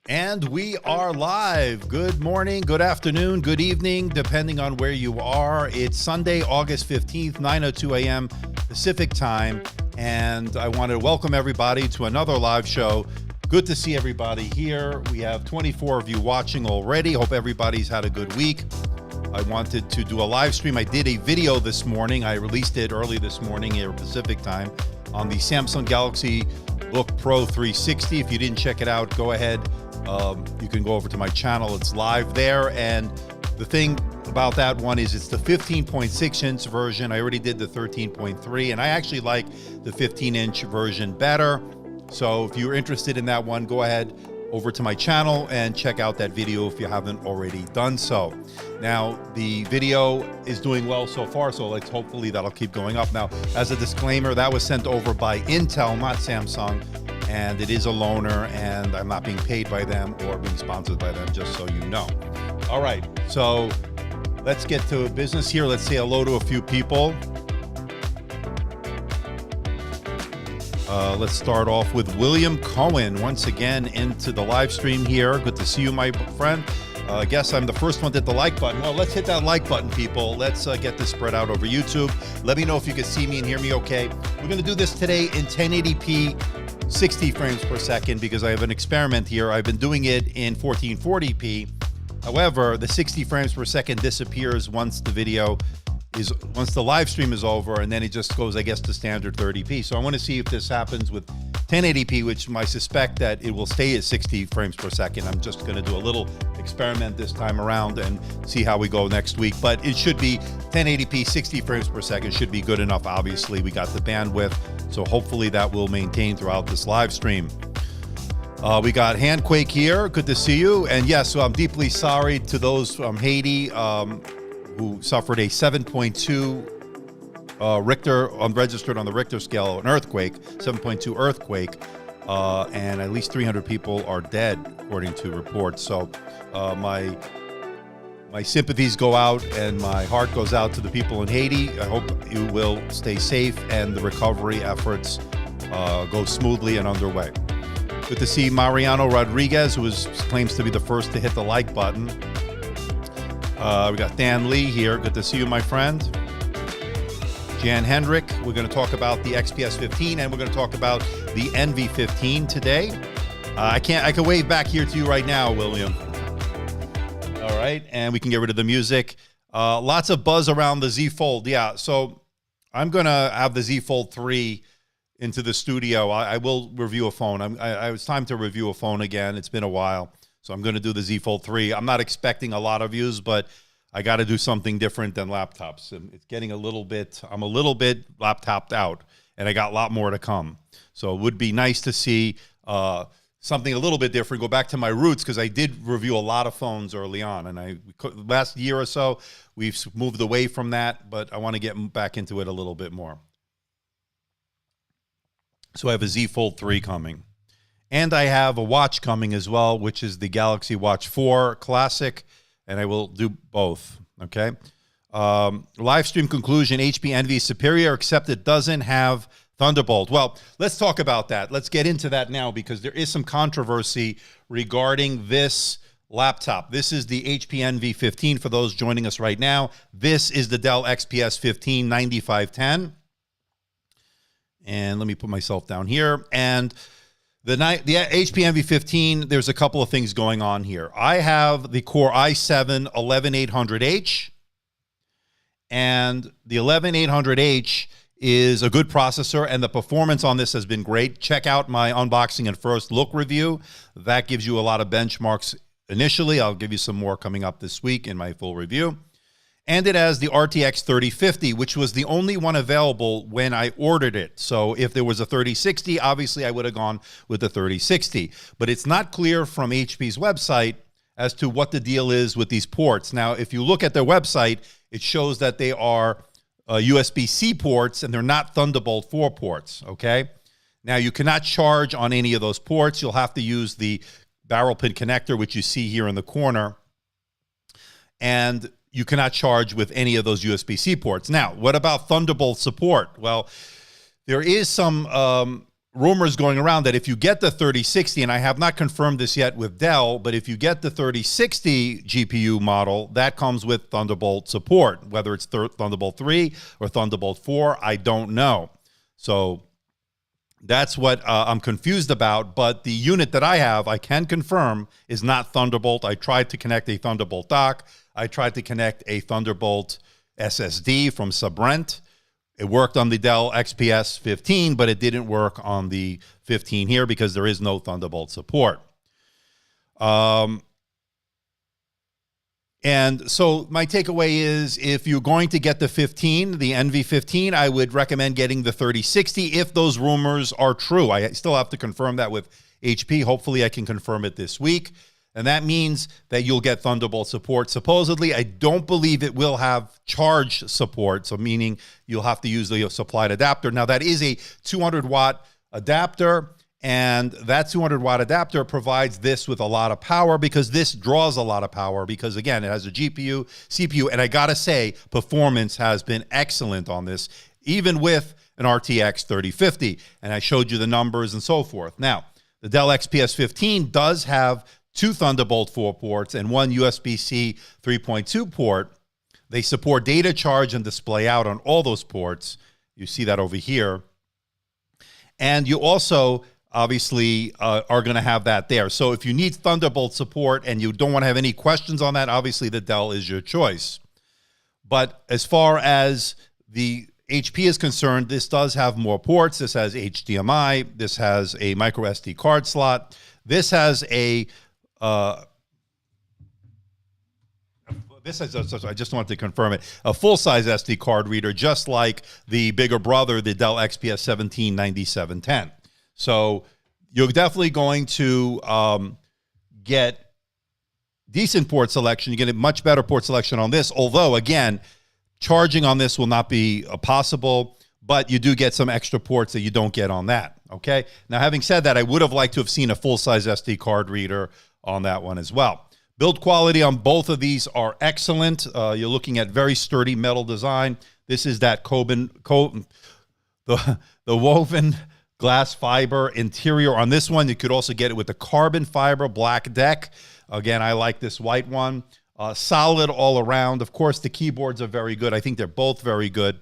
And we are live. Good morning, good afternoon, good evening, depending on where you are. It's Sunday, August 15th, 9:02 a.m. Pacific time. And I want to welcome everybody to another live show. Good to see everybody here. We have 24 of you watching already. Hope everybody's had a good week. I wanted to do a live stream. I did a video this morning. I released it early this morning here Pacific time on the Samsung Galaxy Book Pro 360. If you didn't check it out, go ahead. You can go over to my channel. It's live there. And the thing about that one is it's the 15.6-inch version. I already did the 13.3, and I actually like the 15-inch version better. So if you're interested in that one, go ahead over to my channel and check out that video if you haven't already done so. Now, the video is doing well so far, so hopefully that'll keep going up. Now, as a disclaimer, that was sent over by Intel, not Samsung, and it is a loaner, and I'm not being paid by them or being sponsored by them, just so you know. All right, so let's get to business here. Let's say hello to a few people. Let's start off with William Cohen once again into the live stream here. Good to see you, my friend. I guess I'm the first one to hit the like button. Well, let's hit that like button, people. Let's get this spread out over YouTube. Let me know if you can see me and hear me okay. We're going to do this today in 1080p, 60 frames per second, because I have an experiment here. I've been doing it in 1440p. However, the 60 frames per second disappears once the live stream is over, and then it just goes, I guess, to standard 30p. So I want to see if this happens with 1080p, which I suspect that it will stay at 60 frames per second. I'm just going to do a little experiment this time around and see how we go next week. But it should be 1080p, 60 frames per second should be good enough. Obviously, we got the bandwidth, so hopefully that will maintain throughout this live stream. We got Handquake here. Good to see you. And yes, so I'm deeply sorry to those from Haiti who suffered a 7.2 Richter, unregistered on the Richter scale, an earthquake, 7.2 earthquake, and at least 300 people are dead, according to reports. So my sympathies go out and my heart goes out to the people in Haiti. I hope you will stay safe and the recovery efforts go smoothly and underway. Good to see Mariano Rodriguez, who claims to be the first to hit the like button. We got Dan Lee here. Good to see you, my friend. Jan Hendrick. We're going to talk about the XPS 15, and we're going to talk about the NV15 today. I can wave back here to you right now, William. All right, and we can get rid of the music. Lots of buzz around the Z Fold. Yeah, so I'm going to have the Z Fold 3 into the studio. I will review a phone. It's time to review a phone again. It's been a while. So I'm going to do the Z Fold 3. I'm not expecting a lot of views, but I got to do something different than laptops. And it's getting I'm a little bit laptopped out, and I got a lot more to come. So it would be nice to see something a little bit different, go back to my roots, because I did review a lot of phones early on. And last year or so, we've moved away from that, but I want to get back into it a little bit more. So I have a Z Fold 3 coming. And I have a watch coming as well, which is the Galaxy Watch 4 Classic, and I will do both, okay? Live stream conclusion, HP Envy is superior, except it doesn't have Thunderbolt. Well, let's talk about that. Let's get into that now, because there is some controversy regarding this laptop. This is the HP Envy 15 for those joining us right now. This is the Dell XPS 15 9510. And let me put myself down here. And the HP Envy 15, there's a couple of things going on here. I have the Core i7-11800H, and the 11800H is a good processor, and the performance on this has been great. Check out my unboxing and first look review. That gives you a lot of benchmarks initially. I'll give you some more coming up this week in my full review. And it has the RTX 3050, which was the only one available when I ordered it. So if there was a 3060, obviously I would have gone with the 3060. But it's not clear from HP's website as to what the deal is with these ports. Now, if you look at their website, it shows that they are USB-C ports and they're not Thunderbolt 4 ports, okay? Now, you cannot charge on any of those ports. You'll have to use the barrel pin connector, which you see here in the corner. And you cannot charge with any of those USB-C ports. Now, what about Thunderbolt support? Well, There is some rumors going around that if you get the 3060, and I have not confirmed this yet with Dell, but if you get the 3060 GPU model, that comes with Thunderbolt support. Whether it's Thunderbolt 3 or Thunderbolt 4, I don't know. So that's what I'm confused about. But the unit that I have, I can confirm, is not Thunderbolt. I tried to connect a Thunderbolt dock. I tried to connect a Thunderbolt SSD from Sabrent. It worked on the Dell XPS 15, but it didn't work on the 15 here because there is no Thunderbolt support. And so my takeaway is, if you're going to get the 15, the NV15, I would recommend getting the 3060 if those rumors are true. I still have to confirm that with HP. Hopefully I can confirm it this week. And that means that you'll get Thunderbolt support. Supposedly, I don't believe it will have charge support, so meaning you'll have to use the supplied adapter. Now, that is a 200-watt adapter, and that 200-watt adapter provides this with a lot of power, because this draws a lot of power because, again, it has a GPU, CPU, and I got to say, performance has been excellent on this, even with an RTX 3050, and I showed you the numbers and so forth. Now, the Dell XPS 15 does have 2 Thunderbolt 4 ports and 1 USB-C 3.2 port. They support data charge and display out on all those ports. You see that over here. And you also, obviously, are going to have that there. So if you need Thunderbolt support and you don't want to have any questions on that, obviously the Dell is your choice. But as far as the HP is concerned, this does have more ports. This has HDMI. This has a micro SD card slot. This has a I just wanted to confirm it, a full-size SD card reader, just like the bigger brother, the Dell XPS 179710. So you're definitely going to get decent port selection. You get a much better port selection on this, although, again, charging on this will not be possible, but you do get some extra ports that you don't get on that, okay? Now, having said that, I would have liked to have seen a full-size SD card reader on that one as well. Build quality on both of these are excellent. You're looking at very sturdy metal design. This is that the woven glass fiber interior on this one. You could also get it with the carbon fiber black deck. Again, I like this white one. Solid all around. Of course, the keyboards are very good. I think they're both very good.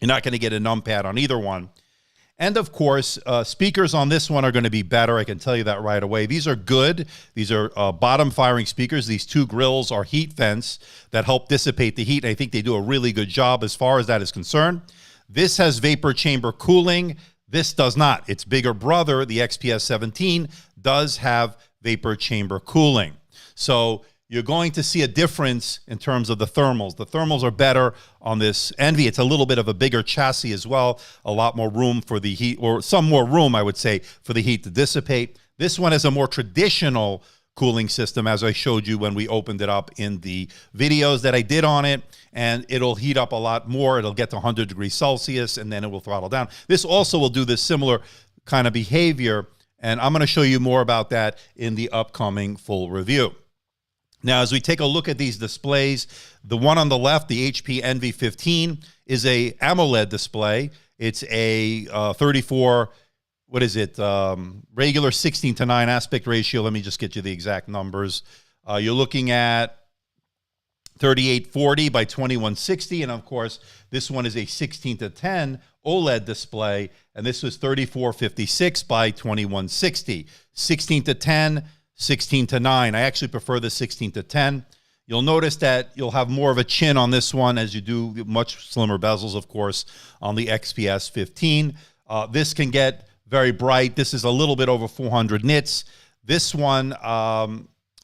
You're not going to get a numpad on either one. And of course, speakers on this one are going to be better. I can tell you that right away. These are good. These are bottom-firing speakers. These 2 grills are heat vents that help dissipate the heat. I think they do a really good job as far as that is concerned. This has vapor chamber cooling. This does not. Its bigger brother, the XPS 17, does have vapor chamber cooling. So you're going to see a difference in terms of the thermals. The thermals are better on this Envy. It's a little bit of a bigger chassis as well, a lot more room for the heat, or some more room, I would say, for the heat to dissipate. This one is a more traditional cooling system, as I showed you when we opened it up in the videos that I did on it, and it'll heat up a lot more. It'll get to 100 degrees Celsius, and then it will throttle down. This also will do this similar kind of behavior, and I'm going to show you more about that in the upcoming full review. Now, as we take a look at these displays, the one on the left, the HP NV15, is a AMOLED display. It's a 34, what is it, regular 16:9 aspect ratio. Let me just get you the exact numbers. You're looking at 3840 by 2160, and of course, this one is a 16:10 OLED display, and this was 3456 by 2160. 16:10, 16:9. I actually prefer the 16:10. You'll notice that you'll have more of a chin on this one, as you do much slimmer bezels, of course, on the XPS 15. This can get very bright. This is a little bit over 400 nits. This one,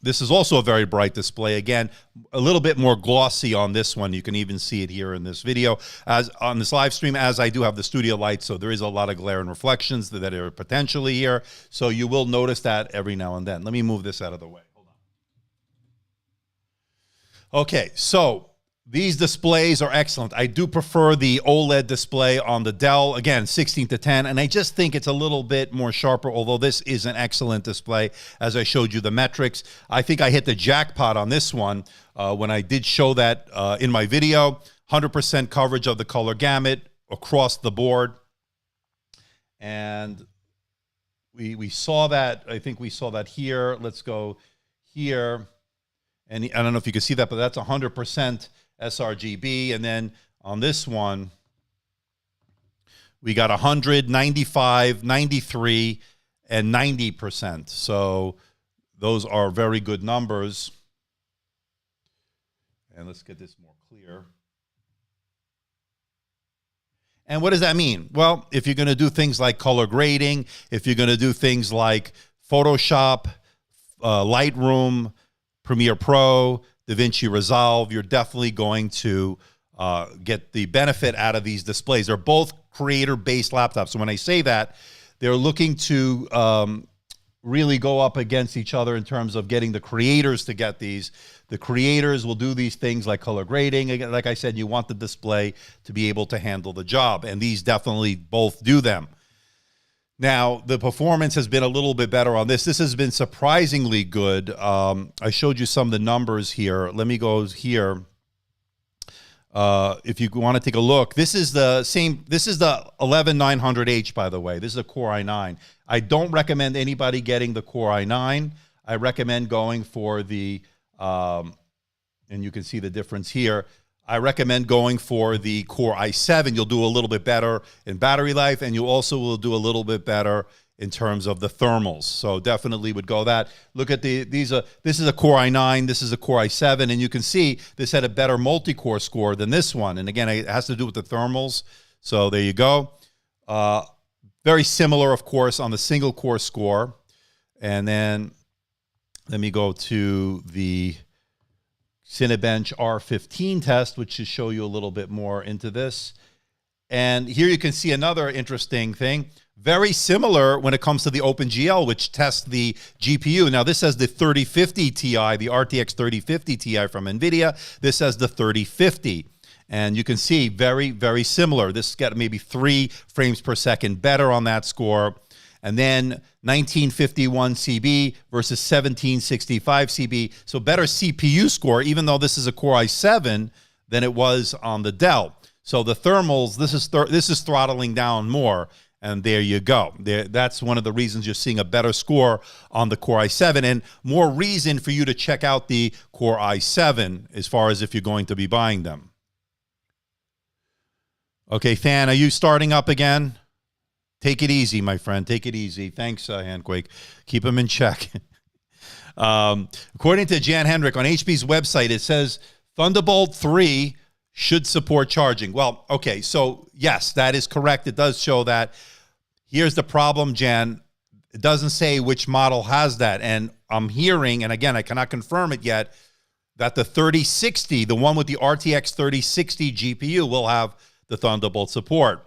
this is also a very bright display. Again, a little bit more glossy on this one. You can even see it here in this video, as on this live stream, as I do have the studio light, so there is a lot of glare and reflections that are potentially here. So you will notice that every now and then. Let me move this out of the way. Hold on. Okay, so these displays are excellent. I do prefer the OLED display on the Dell. Again, 16:10, and I just think it's a little bit more sharper, although this is an excellent display, as I showed you the metrics. I think I hit the jackpot on this one when I did show that in my video. 100% coverage of the color gamut across the board. And we saw that. I think we saw that here. Let's go here. And I don't know if you can see that, but that's 100% sRGB. And then on this one, we got 100, 95, 93, and 90%. So those are very good numbers. And let's get this more clear. And what does that mean? Well, if you're going to do things like color grading, if you're going to do things like Photoshop, Lightroom, Premiere Pro, DaVinci Resolve, you're definitely going to get the benefit out of these displays. They're both creator-based laptops. So when I say that, they're looking to really go up against each other in terms of getting the creators to get these. The creators will do these things like color grading. Again, like I said, you want the display to be able to handle the job, and these definitely both do them. Now, the performance has been a little bit better on this. This has been surprisingly good. I showed you some of the numbers here. Let me go here. If you want to take a look, this is the same. This is the 11900H, by the way. This is a Core i9. I don't recommend anybody getting the Core i9. I recommend going for the, and you can see the difference here. I recommend going for the Core i7. You'll do a little bit better in battery life, and you also will do a little bit better in terms of the thermals. So definitely would go that. Look at this is a Core i9, this is a Core i7, and you can see this had a better multi-core score than this one. And again, it has to do with the thermals. So there you go. Very similar, of course, on the single core score. And then let me go to the Cinebench R15 test, which should show you a little bit more into this. And here you can see another interesting thing. Very similar when it comes to the OpenGL, which tests the GPU. Now, this has the 3050 Ti, the RTX 3050 Ti from NVIDIA. This has the 3050. And you can see very, very similar. This got maybe 3 frames per second better on that score. And then 1951 CB versus 1765 CB. So better CPU score, even though this is a Core i7 than it was on the Dell. So the thermals, this is throttling down more. And there you go. That's one of the reasons you're seeing a better score on the Core i7, and more reason for you to check out the Core i7 as far as if you're going to be buying them. Okay, Fan, are you starting up again? Take it easy, my friend. Take it easy. Thanks, Handquake. Keep them in check. According to Jan Hendrick on HP's website, it says Thunderbolt 3 should support charging. Well, okay, so yes, that is correct. It does show that. Here's the problem, Jan. It doesn't say which model has that. And I'm hearing, and again, I cannot confirm it yet, that the 3060, the one with the RTX 3060 GPU, will have the Thunderbolt support.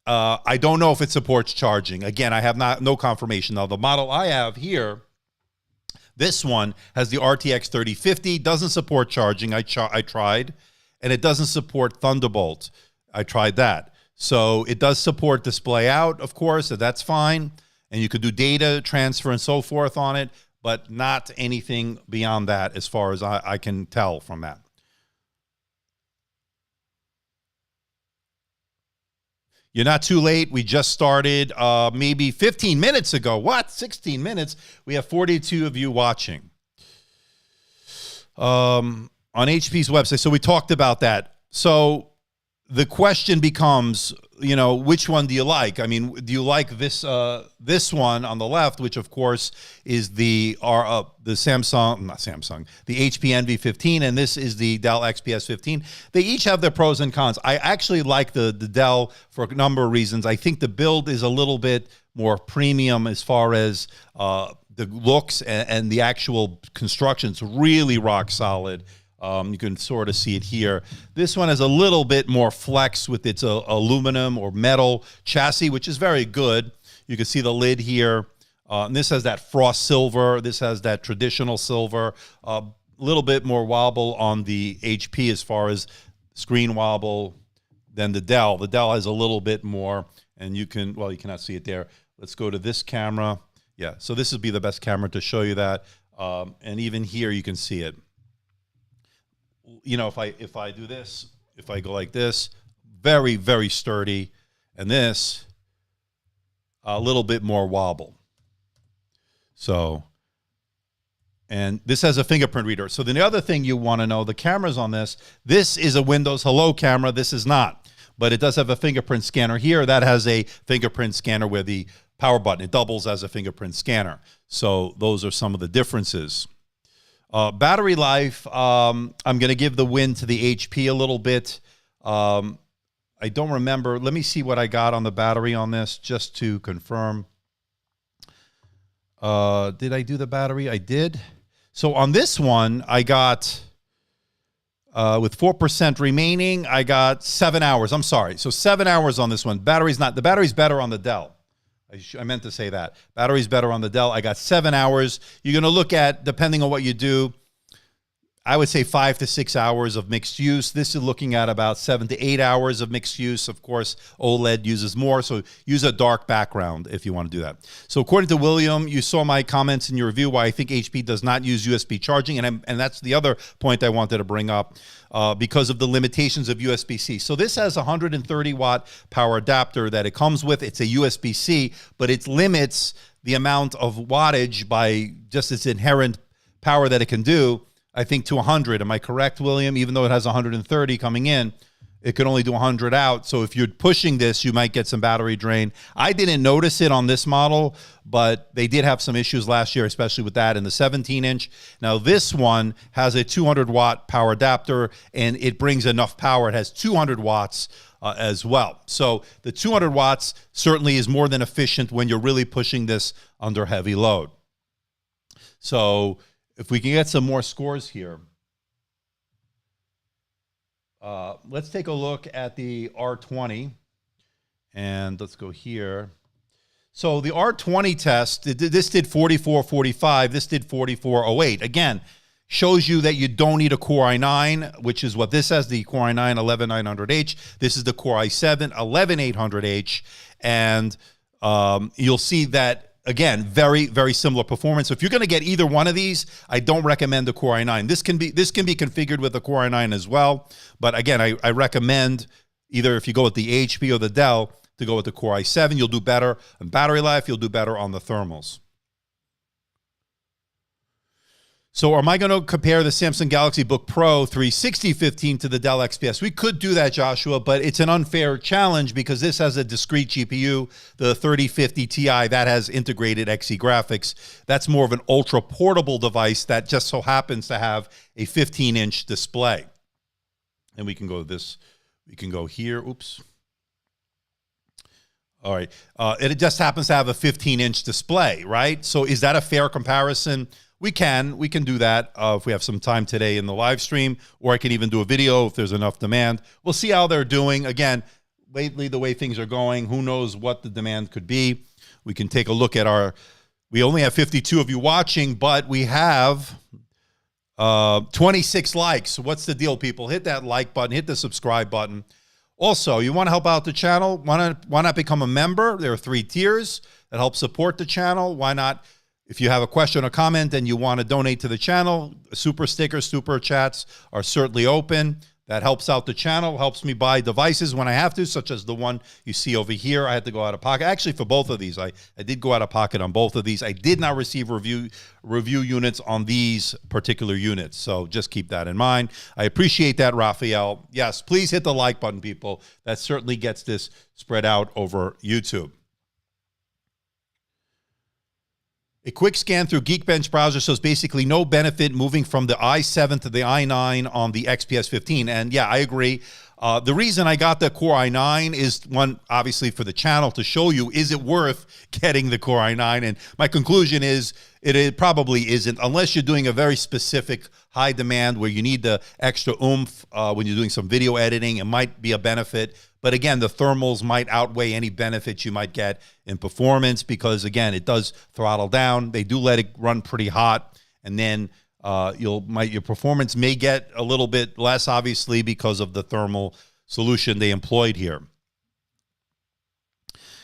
I don't know if it supports charging. Again, I have no confirmation. Now, the model I have here, this one has the RTX 3050, doesn't support charging. I tried. And it doesn't support Thunderbolt. I tried that. So it does support display out, of course, so that's fine. And you could do data transfer and so forth on it, but not anything beyond that as far as I can tell from that. You're not too late. We just started maybe 15 minutes ago. What? 16 minutes? We have 42 of you watching. On HP's website. So we talked about that. So the question becomes, you know, which one do you like? I mean, do you like this this one on the left, which of course is the Samsung, not Samsung, the HP NV15, and this is the Dell XPS 15. They each have their pros and cons. I actually like the Dell for a number of reasons. I think the build is a little bit more premium as far as the looks and the actual construction. It's really rock solid. You can sort of see it here. This one has a little bit more flex with its aluminum or metal chassis, which is very good. You can see the lid here. And this has that frost silver. This has that traditional silver. A little bit more wobble on the HP as far as screen wobble than the Dell. The Dell has a little bit more, and you can, well, you cannot see it there. Let's go to this camera. Yeah, so this would be the best camera to show you that. And even here, you can see it. You know, if I do this, if I go like this, very, very sturdy. And this, a little bit more wobble. So, and this has a fingerprint reader. So then the other thing you want to know, the cameras on this is a Windows Hello camera. This is not, but it does have a fingerprint scanner here. That has a fingerprint scanner where the power button, it doubles as a fingerprint scanner. So those are some of the differences. Battery life, I'm going to give the win to the HP a little bit. I don't remember. Let me see what I got on the battery on this just to confirm. Did I do the battery? I did. So on this one, I got, with 4% remaining, I got 7 hours. I'm sorry. So 7 hours on this one. The battery's better on the Dell. I meant to say that. Battery's better on the Dell. I got 7 hours. You're going to look at, depending on what you do, I would say 5 to 6 hours of mixed use. This is looking at about 7 to 8 hours of mixed use. Of course, OLED uses more, so use a dark background if you want to do that. So according to William, you saw my comments in your review why I think HP does not use USB charging, and that's the other point I wanted to bring up because of the limitations of USB-C. So this has a 130-watt power adapter that it comes with. It's a USB-C, but it limits the amount of wattage by just its inherent power that it can do, I think, to 100. Am I correct, William? Even though it has 130 coming in, it could only do 100 out. So if you're pushing this, you might get some battery drain. I didn't notice it on this model, but they did have some issues last year, especially with that in the 17-inch. Now, this one has a 200-watt power adapter, and it brings enough power. It has 200 watts as well. So the 200 watts certainly is more than efficient when you're really pushing this under heavy load. So if we can get some more scores here, let's take a look at the R20, and let's go here. So the R20 test, this did 4445, this did 4408. Again, shows you that you don't need a Core i9, which is what this has, the Core i9 11900H. This is the Core i7 11800H, and you'll see that, again, very, very similar performance. So if you're going to get either one of these, I don't recommend the Core i9. This can be configured with the Core i9 as well. But again, I recommend either if you go with the HP or the Dell to go with the Core i7. You'll do better on battery life. You'll do better on the thermals. So am I going to compare the Samsung Galaxy Book Pro 360/15 to the Dell XPS? We could do that, Joshua, but it's an unfair challenge because this has a discrete GPU, the 3050 Ti, that has integrated Xe graphics. That's more of an ultra-portable device that just so happens to have a 15-inch display. And we can go here. Oops. All right. It just happens to have a 15-inch display, right? So is that a fair comparison? We can do that if we have some time today in the live stream, or I can even do a video if there's enough demand. We'll see how they're doing. Again, lately the way things are going, who knows what the demand could be. We can take a look at we only have 52 of you watching, but we have 26 likes. So what's the deal, people? Hit that like button, hit the subscribe button. Also, you want to help out the channel? Why not become a member? There are 3 tiers that help support the channel. Why not? If you have a question or comment and you want to donate to the channel, super stickers, super chats are certainly open. That helps out the channel, helps me buy devices when I have to, such as the one you see over here. I had to go out of pocket. Actually, for both of these, I did go out of pocket on both of these. I did not receive review units on these particular units, so just keep that in mind. I appreciate that, Raphael. Yes, please hit the like button, people. That certainly gets this spread out over YouTube. A quick scan through Geekbench browser shows basically no benefit moving from the i7 to the i9 on the XPS 15. And yeah, I agree. The reason I got the Core i9 is, one, obviously for the channel to show you, is it worth getting the Core i9? And my conclusion is it probably isn't, unless you're doing a very specific high demand where you need the extra oomph when you're doing some video editing. It might be a benefit. But again, the thermals might outweigh any benefits you might get in performance because, again, it does throttle down. They do let it run pretty hot, and then your performance may get a little bit less, obviously, because of the thermal solution they employed here.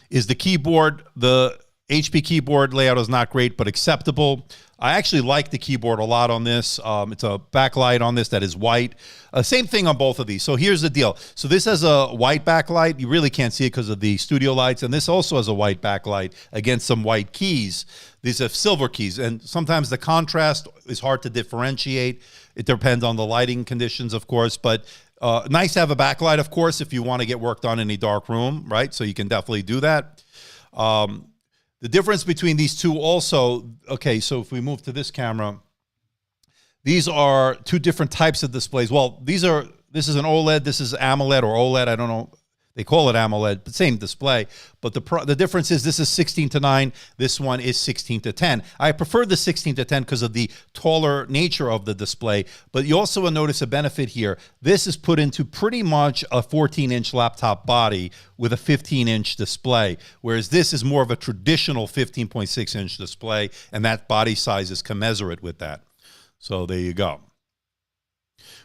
Is the keyboard the HP keyboard layout is not great, but acceptable. I actually like the keyboard a lot on this. It's a backlight on this that is white. Same thing on both of these. So here's the deal. So this has a white backlight. You really can't see it because of the studio lights. And this also has a white backlight against some white keys. These are silver keys. And sometimes the contrast is hard to differentiate. It depends on the lighting conditions, of course. But nice to have a backlight, of course, if you want to get work done in a dark room, right? So you can definitely do that. The difference between these two also, okay, so if we move to this camera, these are two different types of displays. Well, this is an OLED, this is AMOLED or OLED, I don't know. They call it AMOLED, but same display. But the difference is this is 16:9, this one is 16:10. I prefer the 16:10 because of the taller nature of the display, but you also will notice a benefit here. This is put into pretty much a 14-inch laptop body with a 15-inch display, whereas this is more of a traditional 15.6-inch display, and that body size is commensurate with that. So there you go.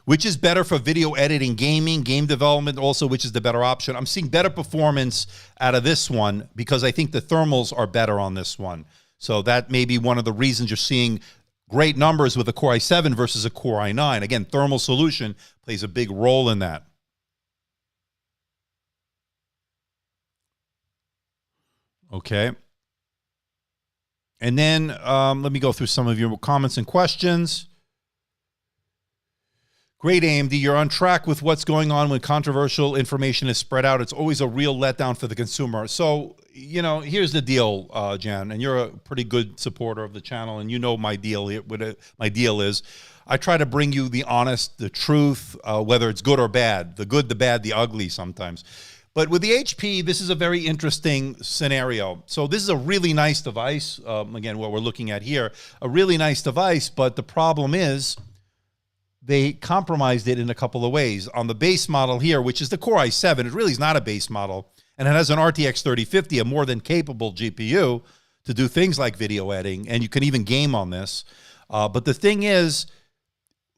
Which is better for video editing, gaming, game development, also, which is the better option? I'm seeing better performance out of this one because I think the thermals are better on this one. So that may be one of the reasons you're seeing great numbers with a Core i7 versus a Core i9. Again, thermal solution plays a big role in that. Okay. And then let me go through some of your comments and questions. Great, AMD. You're on track with what's going on when controversial information is spread out. It's always a real letdown for the consumer. So, you know, here's the deal, Jan, and you're a pretty good supporter of the channel, and you know my deal here. My deal is I try to bring you the honest, the truth, whether it's good or bad, the good, the bad, the ugly sometimes. But with the HP, this is a very interesting scenario. So this is a really nice device. Again, what we're looking at here, a really nice device, but the problem is, they compromised it in a couple of ways. On the base model here, which is the Core i7, it really is not a base model, and it has an RTX 3050, a more than capable GPU to do things like video editing, and you can even game on this. But the thing is,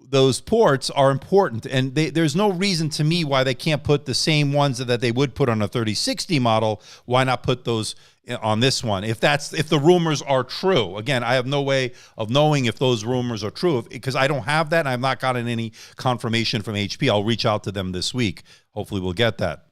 those ports are important, and there's no reason to me why they can't put the same ones that they would put on a 3060 model. Why not put those on this one? If the rumors are true. Again, I have no way of knowing if those rumors are true because I don't have that, and I've not gotten any confirmation from HP. I'll reach out to them this week. Hopefully we'll get that.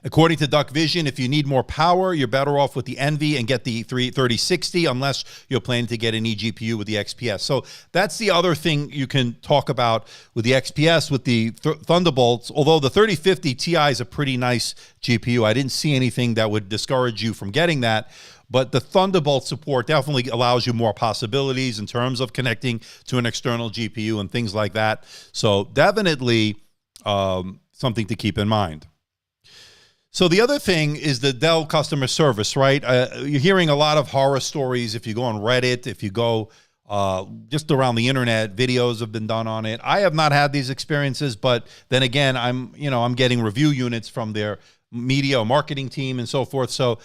According to Duck Vision, if you need more power, you're better off with the Envy and get the 3060 unless you're planning to get an eGPU with the XPS. So that's the other thing you can talk about with the XPS, with the Thunderbolts. Although the 3050 Ti is a pretty nice GPU, I didn't see anything that would discourage you from getting that. But the Thunderbolt support definitely allows you more possibilities in terms of connecting to an external GPU and things like that. So definitely something to keep in mind. So the other thing is the Dell customer service, right? You're hearing a lot of horror stories. If you go on Reddit, if you go just around the internet, videos have been done on it. I have not had these experiences, but then again, I'm getting review units from their media or marketing team and so forth. So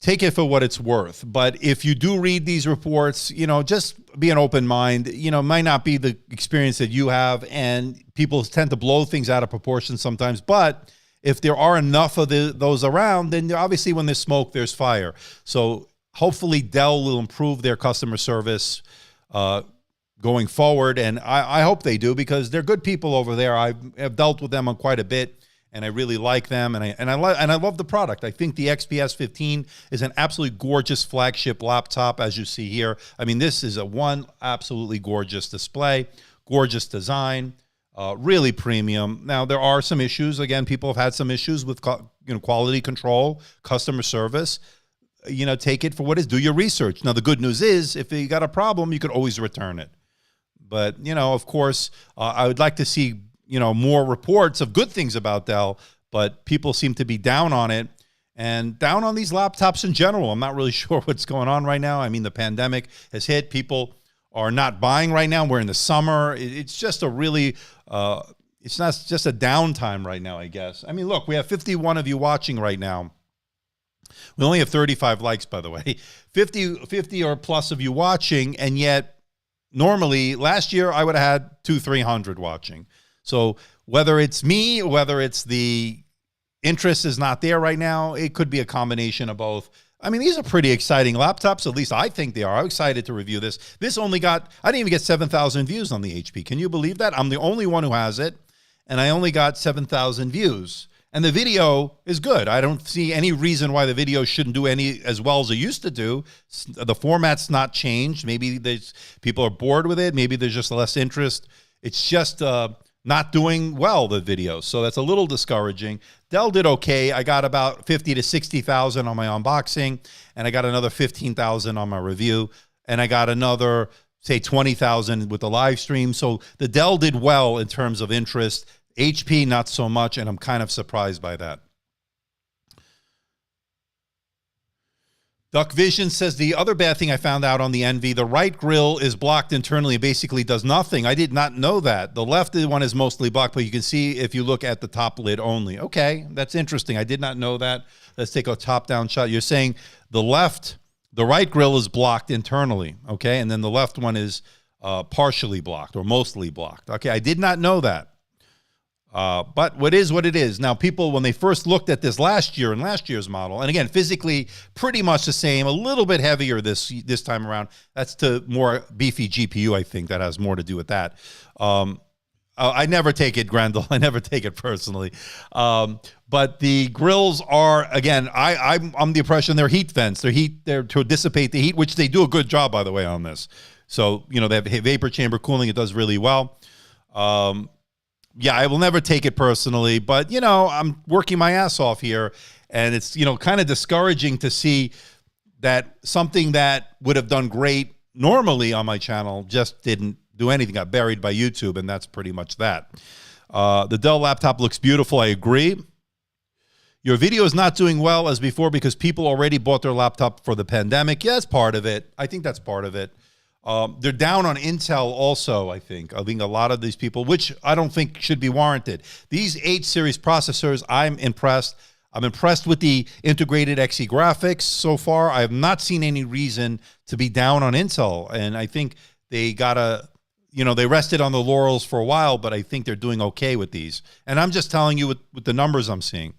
take it for what it's worth. But if you do read these reports, just be an open mind. It might not be the experience that you have, and people tend to blow things out of proportion sometimes, but if there are enough of those around, then obviously when there's smoke, there's fire. So hopefully Dell will improve their customer service going forward, and I hope they do because they're good people over there. I've dealt with them on quite a bit, and I really like them, and I love the product. I think the XPS 15 is an absolutely gorgeous flagship laptop, as you see here. I mean, this is one absolutely gorgeous display, gorgeous design. Really premium. Now, there are some issues. Again, people have had some issues with quality control, customer service. Take it for what it is. Do your research. Now, the good news is if you got a problem, you could always return it. But, of course, I would like to see, more reports of good things about Dell, but people seem to be down on it and down on these laptops in general. I'm not really sure what's going on right now. I mean, the pandemic has hit. People are not buying right now. We're in the summer. It's just a really, it's not just a downtime right now, I guess. I mean, look, we have 51 of you watching right now. We only have 35 likes, by the way. 50 or plus of you watching, and yet normally last year I would have had 200-300 watching. So whether it's me, whether it's the interest is not there right now, it could be a combination of both. I mean, these are pretty exciting laptops. At least I think they are. I'm excited to review this. This only got, I didn't even get 7,000 views on the HP. Can you believe that? I'm the only one who has it, and I only got 7,000 views. And the video is good. I don't see any reason why the video shouldn't do any as well as it used to do. The format's not changed. Maybe people are bored with it. Maybe there's just less interest. It's just not doing well, the video. So that's a little discouraging. Dell did okay. I got about 50 to 60,000 on my unboxing, and I got another 15,000 on my review, and I got another, say, 20,000 with the live stream. So the Dell did well in terms of interest. HP, not so much, and I'm kind of surprised by that. Duck Vision says, the other bad thing I found out on the Envy, the right grill is blocked internally and basically does nothing. I did not know that. The left one is mostly blocked, but you can see if you look at the top lid only. Okay, that's interesting. I did not know that. Let's take a top-down shot. You're saying the right grill is blocked internally, okay, and then the left one is partially blocked or mostly blocked. Okay, I did not know that. But what is what it is. Now, people, when they first looked at this last year and last year's model, and again, physically pretty much the same, a little bit heavier this time around. That's to more beefy GPU, I think. That has more to do with that. I never take it, Grendel. I never take it personally. But the grills are, again, I'm the impression they're heat vents. They're to dissipate the heat, which they do a good job, by the way, on this. So, you know, they have vapor chamber cooling. It does really well. Yeah, I will never take it personally, but, you know, I'm working my ass off here, and it's, you know, kind of discouraging to see that something that would have done great normally on my channel just didn't do anything, got buried by YouTube, and that's pretty much that. The Dell laptop looks beautiful. I agree. Your video is not doing well as before because people already bought their laptop for the pandemic. Yeah, that's part of it. I think that's part of it. They're down on Intel also, I think. I think a lot of these people, which I don't think should be warranted. These 8 series processors, I'm impressed. I'm impressed with the integrated Xe graphics so far. I have not seen any reason to be down on Intel. And I think they they rested on the laurels for a while, but I think they're doing okay with these. And I'm just telling you with the numbers I'm seeing.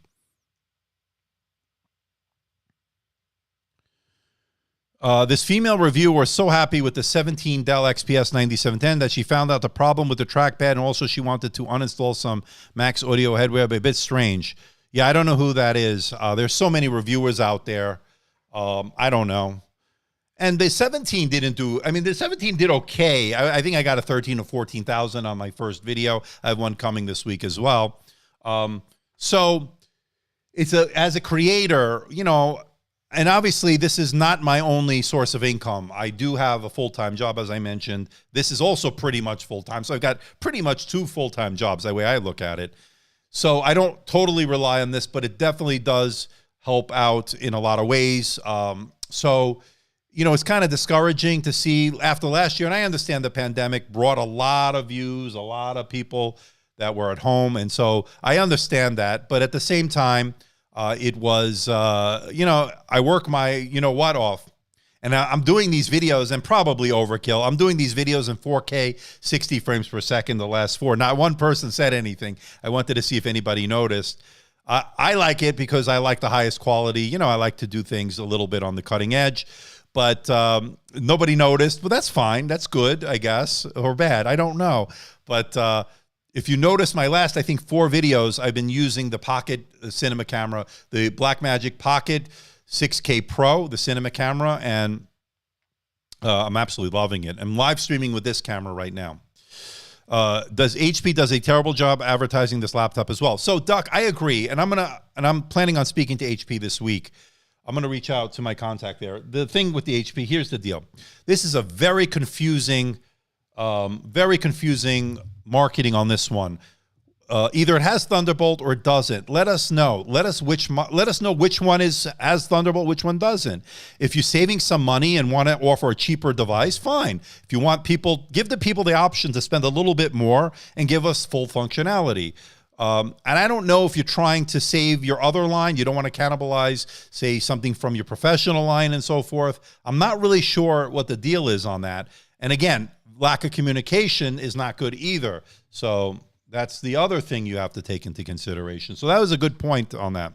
This female reviewer was so happy with the 17 Dell XPS 9710 that she found out the problem with the trackpad, and also she wanted to uninstall some Max audio headwear, but a bit strange. Yeah, I don't know who that is. There's so many reviewers out there. I don't know. And the 17 didn't do, I mean, the 17 did okay. I think I got a 13 or 14,000 on my first video. I have one coming this week as well. So it's as a creator, you know, and obviously, this is not my only source of income. I do have a full-time job, as I mentioned. This is also pretty much full-time. So I've got pretty much 2 full-time jobs, the way I look at it. So I don't totally rely on this, but it definitely does help out in a lot of ways. So, you know, it's kind of discouraging to see after last year, and I understand the pandemic brought a lot of views, a lot of people that were at home. And so I understand that. But at the same time, it was, you know, I work my, you know what, off. And I'm doing these videos, and probably overkill. I'm doing these videos in 4K, 60 frames per second, the last 4. Not one person said anything. I wanted to see if anybody noticed. I like it because I like the highest quality. You know, I like to do things a little bit on the cutting edge. But nobody noticed. But that's fine. That's good, I guess, or bad. I don't know. But if you notice my last, I think 4 videos, I've been using the Pocket cinema camera, the Blackmagic Pocket 6K Pro, the cinema camera, and I'm absolutely loving it. I'm live streaming with this camera right now. HP does a terrible job advertising this laptop as well. So, Duck, I agree, and I'm planning on speaking to HP this week. I'm going to reach out to my contact there. The thing with the HP, here's the deal. This is a very confusing marketing on this one. Either it has Thunderbolt or it doesn't. Let us know. Let us know which one has Thunderbolt, which one doesn't. If you're saving some money and want to offer a cheaper device, fine. If you want give the people the option to spend a little bit more and give us full functionality. And I don't know if you're trying to save your other line. You don't want to cannibalize, say, something from your professional line and so forth. I'm not really sure what the deal is on that. And again, lack of communication is not good either. So that's the other thing you have to take into consideration. So that was a good point on that.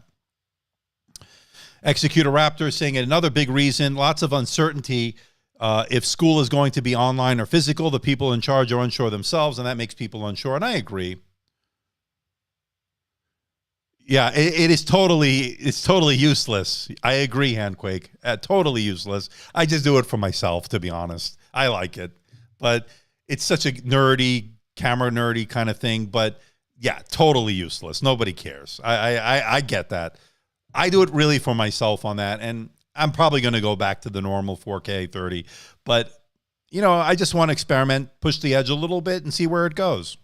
Executor Raptor is saying another big reason, lots of uncertainty. If school is going to be online or physical, the people in charge are unsure themselves, and that makes people unsure. And I agree. Yeah, it's totally useless. I agree, Handquake. Totally useless. I just do it for myself, to be honest. I like it, but it's such a nerdy, camera nerdy kind of thing. But yeah, totally useless. Nobody cares. I get that. I do it really for myself on that, and I'm probably going to go back to the normal 4K 30. But you know, I just want to experiment, push the edge a little bit, and see where it goes.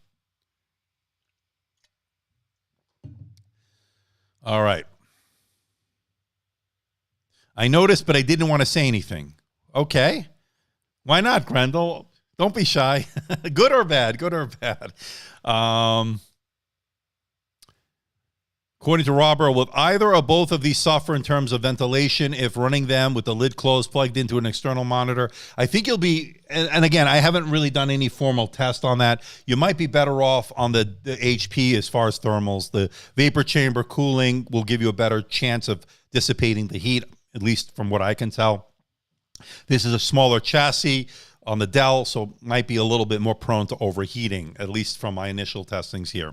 All right. I noticed, but I didn't want to say anything. Okay. Why not, Grendel? Don't be shy. Good or bad? Good or bad? According to Robert, will either or both of these suffer in terms of ventilation if running them with the lid closed plugged into an external monitor? I think you'll be, and again, I haven't really done any formal test on that. You might be better off on the HP as far as thermals. The vapor chamber cooling will give you a better chance of dissipating the heat, at least from what I can tell. This is a smaller chassis on the Dell, so might be a little bit more prone to overheating, at least from my initial testings here.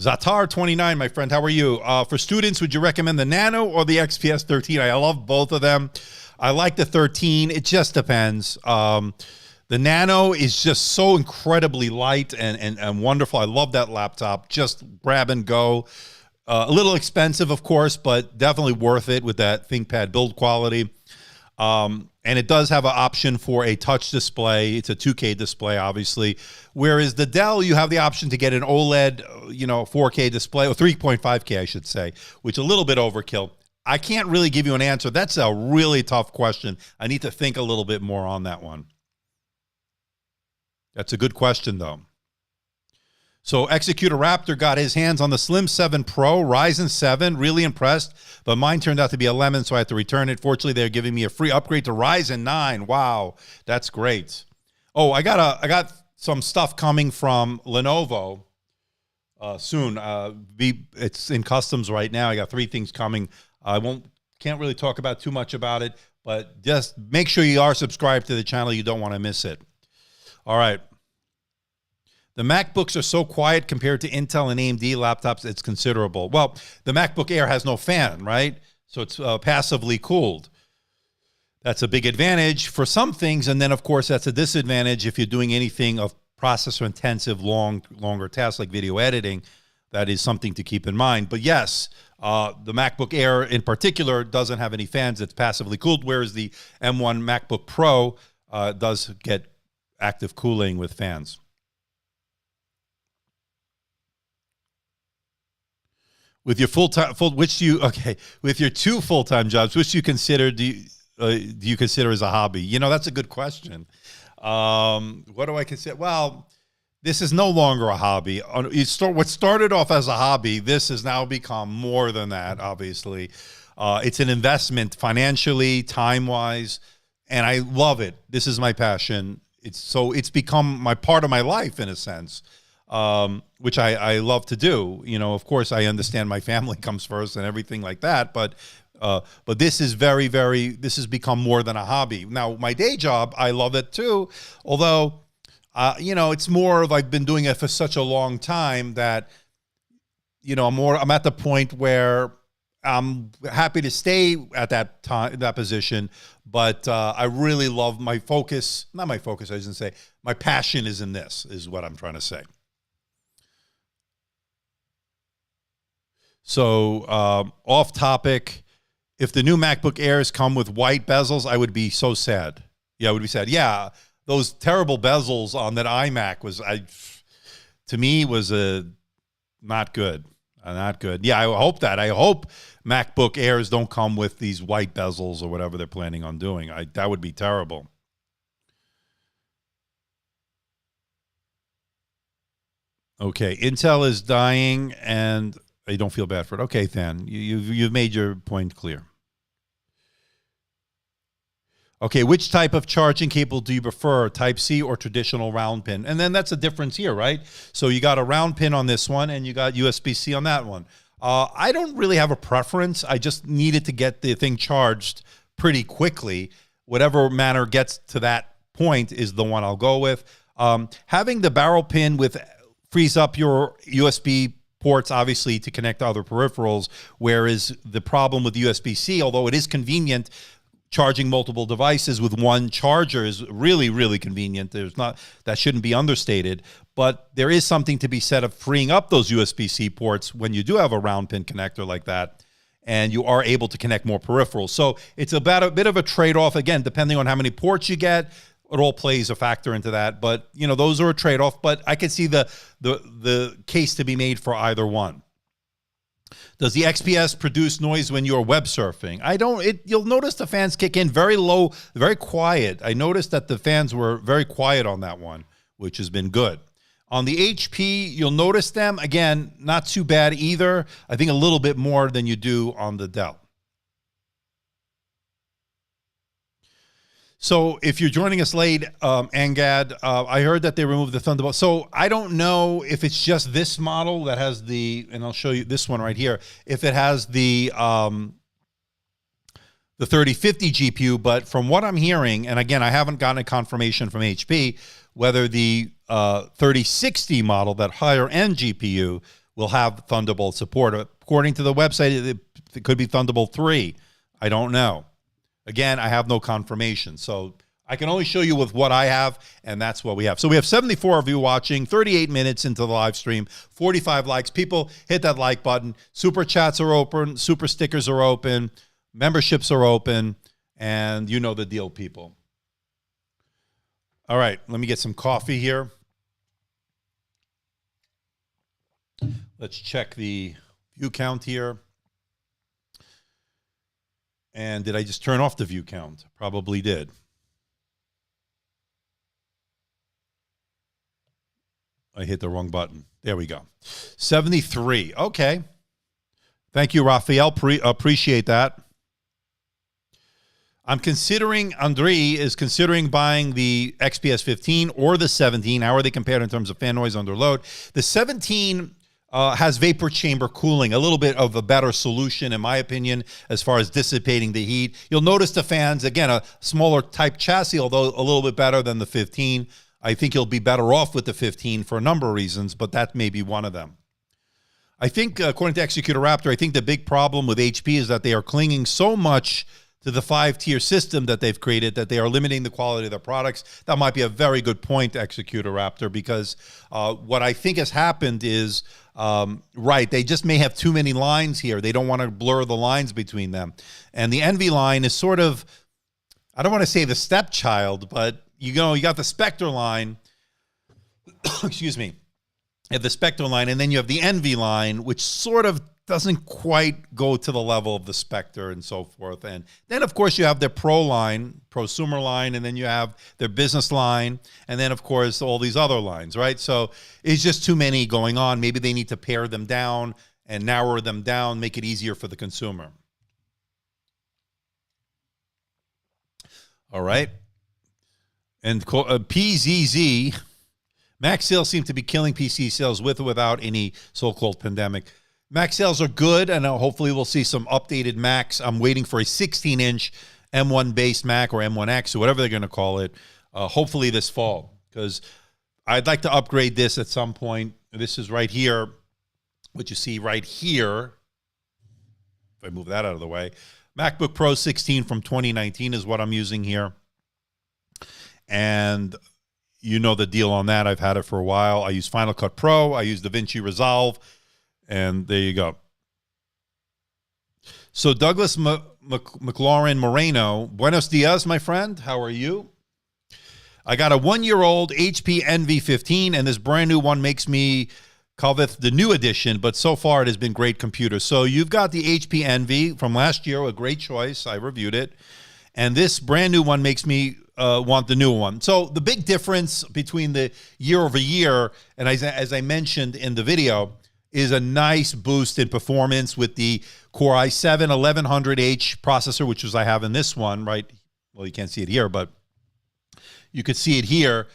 Zatar29, my friend, how are you? For students, would you recommend the Nano or the XPS 13? I love both of them. I like the 13. It just depends. The Nano is just so incredibly light and wonderful. I love that laptop. Just grab and go. A little expensive, of course, but definitely worth it with that ThinkPad build quality. And it does have an option for a touch display. It's a 2K display, obviously. Whereas the Dell, you have the option to get an OLED, 4K display, or 3.5K, I should say, which is a little bit overkill. I can't really give you an answer. That's a really tough question. I need to think a little bit more on that one. That's a good question, though. So Executor Raptor got his hands on the Slim 7 Pro, Ryzen 7, really impressed, but mine turned out to be a lemon, so I had to return it. Fortunately, they're giving me a free upgrade to Ryzen 9. Wow, that's great. Oh, I got some stuff coming from Lenovo soon. It's in customs right now. I got 3 things coming. Can't really talk about too much about it, but just make sure you are subscribed to the channel. You don't want to miss it. All right. The MacBooks are so quiet compared to Intel and AMD laptops, it's considerable. Well, the MacBook Air has no fan, right? So it's passively cooled. That's a big advantage for some things, and then, of course, that's a disadvantage if you're doing anything of processor-intensive, longer tasks like video editing. That is something to keep in mind. But yes, the MacBook Air in particular doesn't have any fans. It's passively cooled, whereas the M1 MacBook Pro does get active cooling with fans. With your with your 2 full-time jobs, which do you consider you consider as a hobby? That's a good question. What do I consider? Well, this is no longer a hobby. What started off as a hobby, this has now become more than that, obviously. It's an investment financially, time-wise, and I love it. This is my passion. It's become my part of my life in a sense. Which I love to do. Of course, I understand my family comes first and everything like that, but this is this has become more than a hobby. Now, my day job, I love it too, although, it's more of I've been doing it for such a long time that, I'm at the point where I'm happy to stay at that position, but I really love my focus, not my focus, I shouldn't say, my passion is in this, is what I'm trying to say. So off topic, if the new MacBook Airs come with white bezels, I would be so sad. Yeah, I would be sad. Yeah, those terrible bezels on that iMac to me was not good. Not good. Yeah, I hope that. I hope MacBook Airs don't come with these white bezels or whatever they're planning on doing. That would be terrible. Okay, Intel is dying and you don't feel bad for it. Okay, Than, you've made your point clear. Okay, which type of charging cable do you prefer, Type-C or traditional round pin? And then that's a difference here, right? So you got a round pin on this one, and you got USB-C on that one. I don't really have a preference. I just needed to get the thing charged pretty quickly. Whatever manner gets to that point is the one I'll go with. Having the barrel pin frees up your USB ports, obviously, to connect to other peripherals, whereas the problem with USB-C, although it is convenient, charging multiple devices with one charger is really, really convenient. That shouldn't be understated, but there is something to be said of freeing up those USB-C ports when you do have a round pin connector like that, and you are able to connect more peripherals. So it's about a bit of a trade-off, again, depending on how many ports you get. It all plays a factor into that, but those are a trade-off. But I could see the case to be made for either one. Does the XPS produce noise when you're web surfing? You'll notice the fans kick in very low, very quiet. I noticed that the fans were very quiet on that one, which has been good. On the HP, you'll notice them, again, not too bad either. I think a little bit more than you do on the Dell. So if you're joining us late, Angad, I heard that they removed the Thunderbolt. So I don't know if it's just this model that has and I'll show you this one right here, if it has the 3050 GPU, but from what I'm hearing, and again, I haven't gotten a confirmation from HP, whether the 3060 model, that higher end GPU, will have Thunderbolt support. According to the website, it could be Thunderbolt 3. I don't know. Again, I have no confirmation, so I can only show you with what I have, and that's what we have. So we have 74 of you watching, 38 minutes into the live stream, 45 likes. People, hit that like button. Super chats are open, super stickers are open, memberships are open, and you know the deal, people. All right, let me get some coffee here. Let's check the view count here. And did I just turn off the view count? Probably did. I hit the wrong button. There we go. 73. Okay. Thank you, Raphael. Appreciate that. I'm considering, Andre is considering buying the XPS 15 or the 17. How are they compared in terms of fan noise under load? The 17 has vapor chamber cooling, a little bit of a better solution, in my opinion, as far as dissipating the heat. You'll notice the fans, again, a smaller type chassis, although a little bit better than the 15. I think you'll be better off with the 15 for a number of reasons, but that may be one of them. I think, according to Executor Raptor, I think the big problem with HP is that they are clinging so much to the 5-tier system that they've created that they are limiting the quality of their products. That might be a very good point, Executor Raptor, because what I think has happened is, right, they just may have too many lines here. They don't want to blur the lines between them. And the Envy line is sort of, I don't want to say the stepchild, but you got the Spectre line, excuse me, you have the Spectre line, and then you have the Envy line, which sort of doesn't quite go to the level of the Spectre and so forth. And then, of course, you have their Pro line, prosumer line, and then you have their business line, and then, of course, all these other lines, right? So it's just too many going on. Maybe they need to pare them down and narrow them down, make it easier for the consumer. All right. And PZZ, Mac sales seem to be killing PC sales with or without any so-called pandemic. Mac sales are good, and hopefully we'll see some updated Macs. I'm waiting for a 16-inch M1-based Mac or M1X or whatever they're going to call it, hopefully this fall, because I'd like to upgrade this at some point. This is right here, what you see right here. If I move that out of the way. MacBook Pro 16 from 2019 is what I'm using here. And you know the deal on that. I've had it for a while. I use Final Cut Pro. I use DaVinci Resolve. And there you go. So Douglas McLaurin Moreno, buenos dias, my friend. How are you? I got a 1-year-old HP Envy 15, and this brand new one makes me covet the new edition, but so far it has been great computer. So you've got the HP Envy from last year, a great choice. I reviewed it. And this brand new one makes me want the new one. So the big difference between the year over year, and as I mentioned in the video, is a nice boost in performance with the Core i7 1100H processor, which is I have in this one, right? Well, you can't see it here, but you could see it here.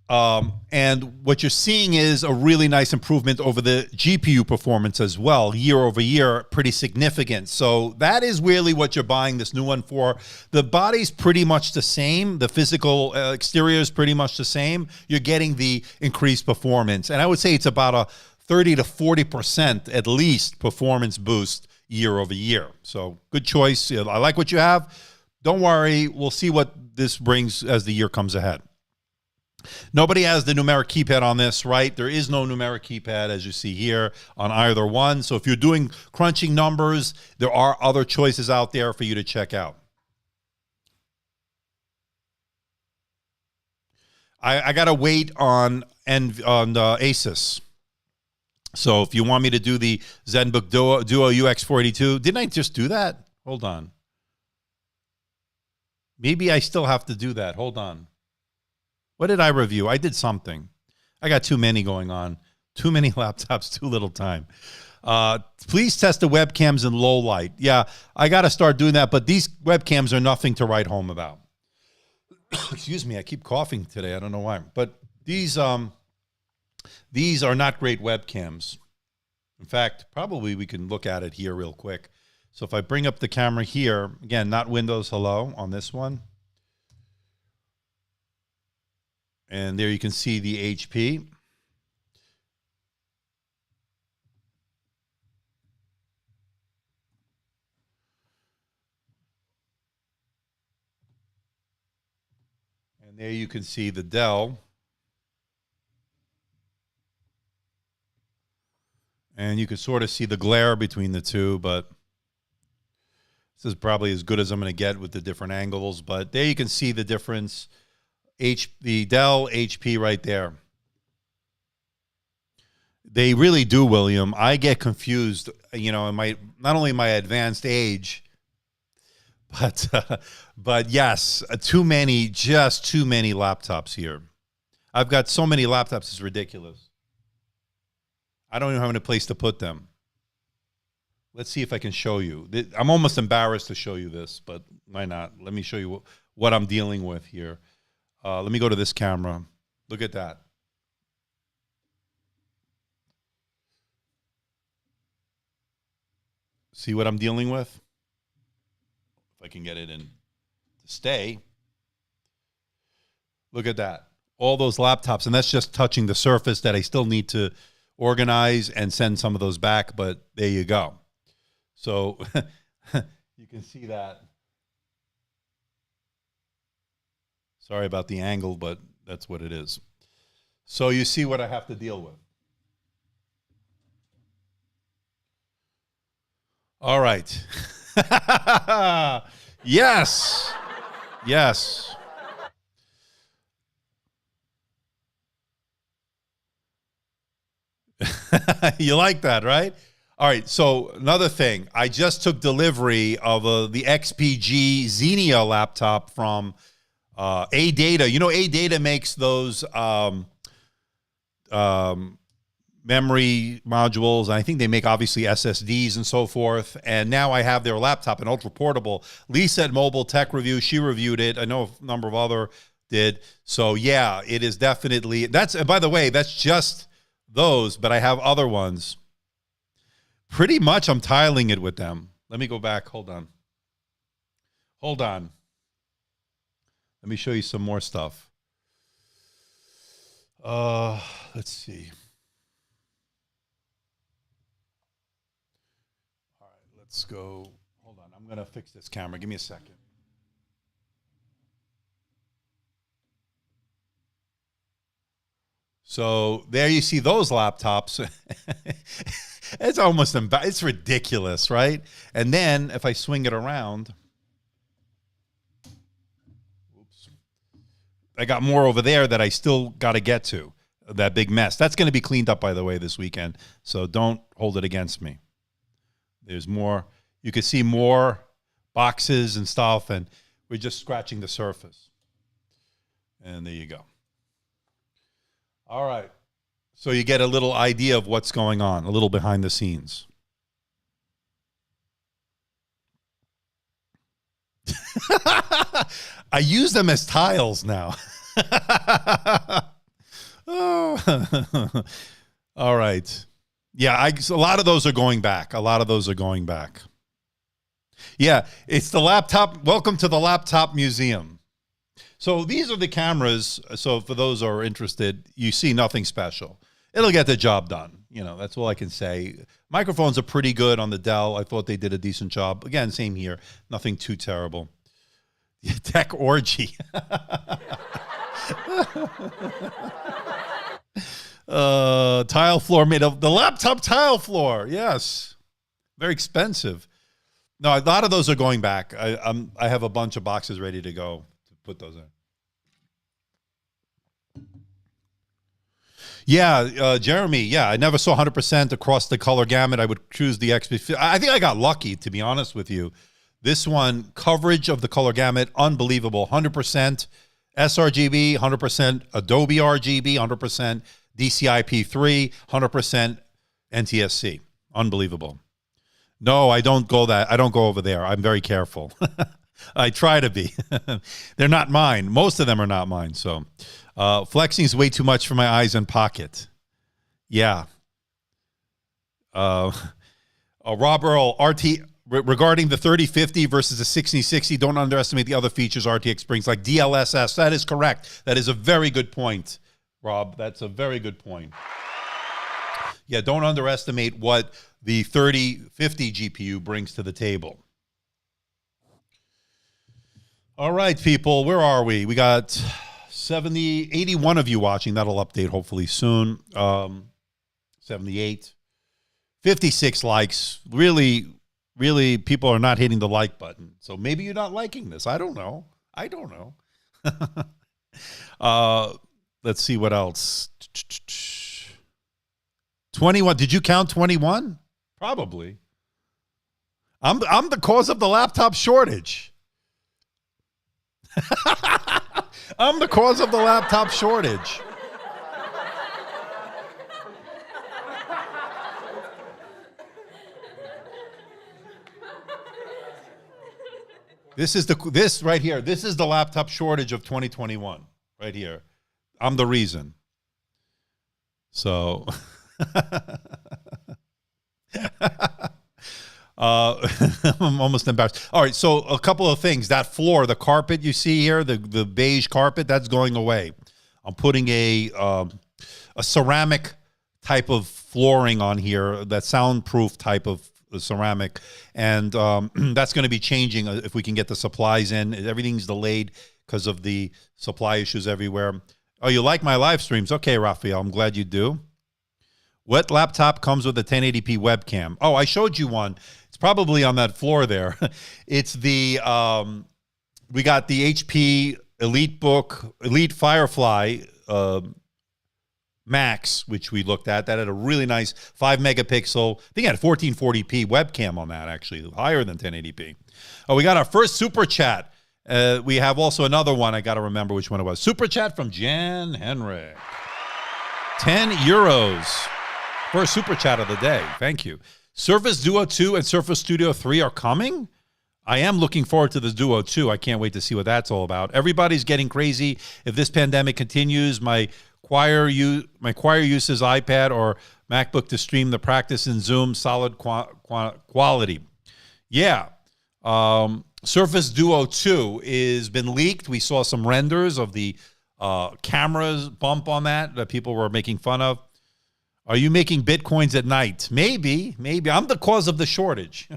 And what you're seeing is a really nice improvement over the GPU performance as well, year over year, pretty significant. So that is really what you're buying this new one for. The body's pretty much the same. The physical exterior is pretty much the same. You're getting the increased performance. And I would say it's about a 30 to 40% at least performance boost year over year. So good choice. I like what you have. Don't worry. We'll see what this brings as the year comes ahead. Nobody has the numeric keypad on this, right? There is no numeric keypad, as you see here, on either one. So if you're doing crunching numbers, there are other choices out there for you to check out. I got to wait on Asus. So if you want me to do the ZenBook Duo UX482, didn't I just do that? Hold on. Maybe I still have to do that. Hold on. What did I review? I did something. I got too many going on. Too many laptops, too little time. Please test the webcams in low light. Yeah, I got to start doing that, but these webcams are nothing to write home about. Excuse me, I keep coughing today. I don't know why. But these are not great webcams. In fact, probably we can look at it here real quick. So if I bring up the camera here, again, not Windows Hello on this one. And there you can see the HP. And there you can see the Dell. And you can sort of see the glare between the two, but this is probably as good as I'm going to get with the different angles. But there you can see the difference. The Dell HP right there. They really do, William. I get confused, you know, in not only my advanced age, but yes, just too many laptops here. I've got so many laptops, it's ridiculous. I don't even have any place to put them. Let's see if I can show you. I'm almost embarrassed to show you this, but why not? Let me show you what I'm dealing with here. Let me go to this camera. Look at that. See what I'm dealing with? If I can get it in to stay. Look at that. All those laptops, and that's just touching the surface that I still need to organize and send some of those back, but there you go. So you can see that. Sorry about the angle, but that's what it is. So you see what I have to deal with. All right. Yes. Yes. You like that, right? All right. So another thing, I just took delivery of the XPG Xenia laptop from AData. You know, AData makes those memory modules. And I think they make obviously SSDs and so forth. And now I have their laptop, an ultra portable. Lisa at Mobile Tech Review, she reviewed it. I know a number of other did. So yeah, it is definitely, and by the way, that's just those, but I have other ones. Pretty much I'm tiling it with them. Let me go back. Hold on. Hold on. Let me show you some more stuff. Let's see. All right, let's go. Hold on. I'm going to fix this camera. Give me a second. So there you see those laptops. It's almost, it's ridiculous, right? And then if I swing it around, oops, I got more over there that I still got to get to, that big mess. That's going to be cleaned up, by the way, this weekend. So don't hold it against me. There's more. You can see more boxes and stuff, and we're just scratching the surface. And there you go. All right. So you get a little idea of what's going on, a little behind the scenes. I use them as tiles now. All right. Yeah, a lot of those are going back. A lot of those are going back. Yeah, it's the laptop. Welcome to the Laptop Museum. So these are the cameras. So for those who are interested, you see nothing special. It'll get the job done. You know, that's all I can say. Microphones are pretty good on the Dell. I thought they did a decent job. Again, same here. Nothing too terrible. Tech orgy. Tile floor made of the laptop tile floor. Yes. Very expensive. No, a lot of those are going back. I have a bunch of boxes ready to go to put those in. Yeah, Jeremy, yeah, I never saw 100% across the color gamut. I would choose the XPS. I think I got lucky, to be honest with you. This one, coverage of the color gamut, unbelievable. 100% sRGB, 100% Adobe RGB, 100% DCI-P3, 100% NTSC. Unbelievable. No, I don't go over there. I'm very careful. I try to be. They're not mine. Most of them are not mine, so... flexing is way too much for my eyes and pocket. Yeah. Rob Earl, regarding the 3050 versus the 6060, don't underestimate the other features RTX brings, like DLSS. That is correct. That is a very good point, Rob. That's a very good point. Yeah, don't underestimate what the 3050 GPU brings to the table. All right, people, where are we? We got... 81 of you watching. That'll update hopefully soon. 78. 56 likes. Really, people are not hitting the like button. So maybe you're not liking this. I don't know. Let's see what else. 21. Did you count 21? Probably. I'm the cause of the laptop shortage. I'm the cause of the laptop shortage. This right here. This is the laptop shortage of 2021 right here. I'm the reason. So I'm almost embarrassed. All right, so a couple of things. That floor, the carpet you see here, the beige carpet, that's going away. I'm putting a ceramic type of flooring on here, that soundproof type of ceramic, and that's going to be changing if we can get the supplies in. Everything's delayed because of the supply issues everywhere. Oh, you like my live streams? Okay, Raphael, I'm glad you do. What laptop comes with a 1080p webcam? Oh, I showed you one. It's probably on that floor there. It's the, we got the HP Elite Firefly Max, which we looked at. That had a really nice 5 megapixel. I think it had 1440p webcam on that, actually, higher than 1080p. Oh, we got our first super chat. We have also another one. I got to remember which one it was. Super chat from Jan Henrik. 10 euros. First super chat of the day. Thank you. Surface Duo 2 and Surface Studio 3 are coming. I am looking forward to the Duo 2. I can't wait to see what that's all about. Everybody's getting crazy. If this pandemic continues, my choir uses iPad or MacBook to stream the practice in Zoom. Solid quality. Yeah. Surface Duo 2 has been leaked. We saw some renders of the cameras bump on that people were making fun of. Are you making Bitcoins at night? Maybe. I'm the cause of the shortage.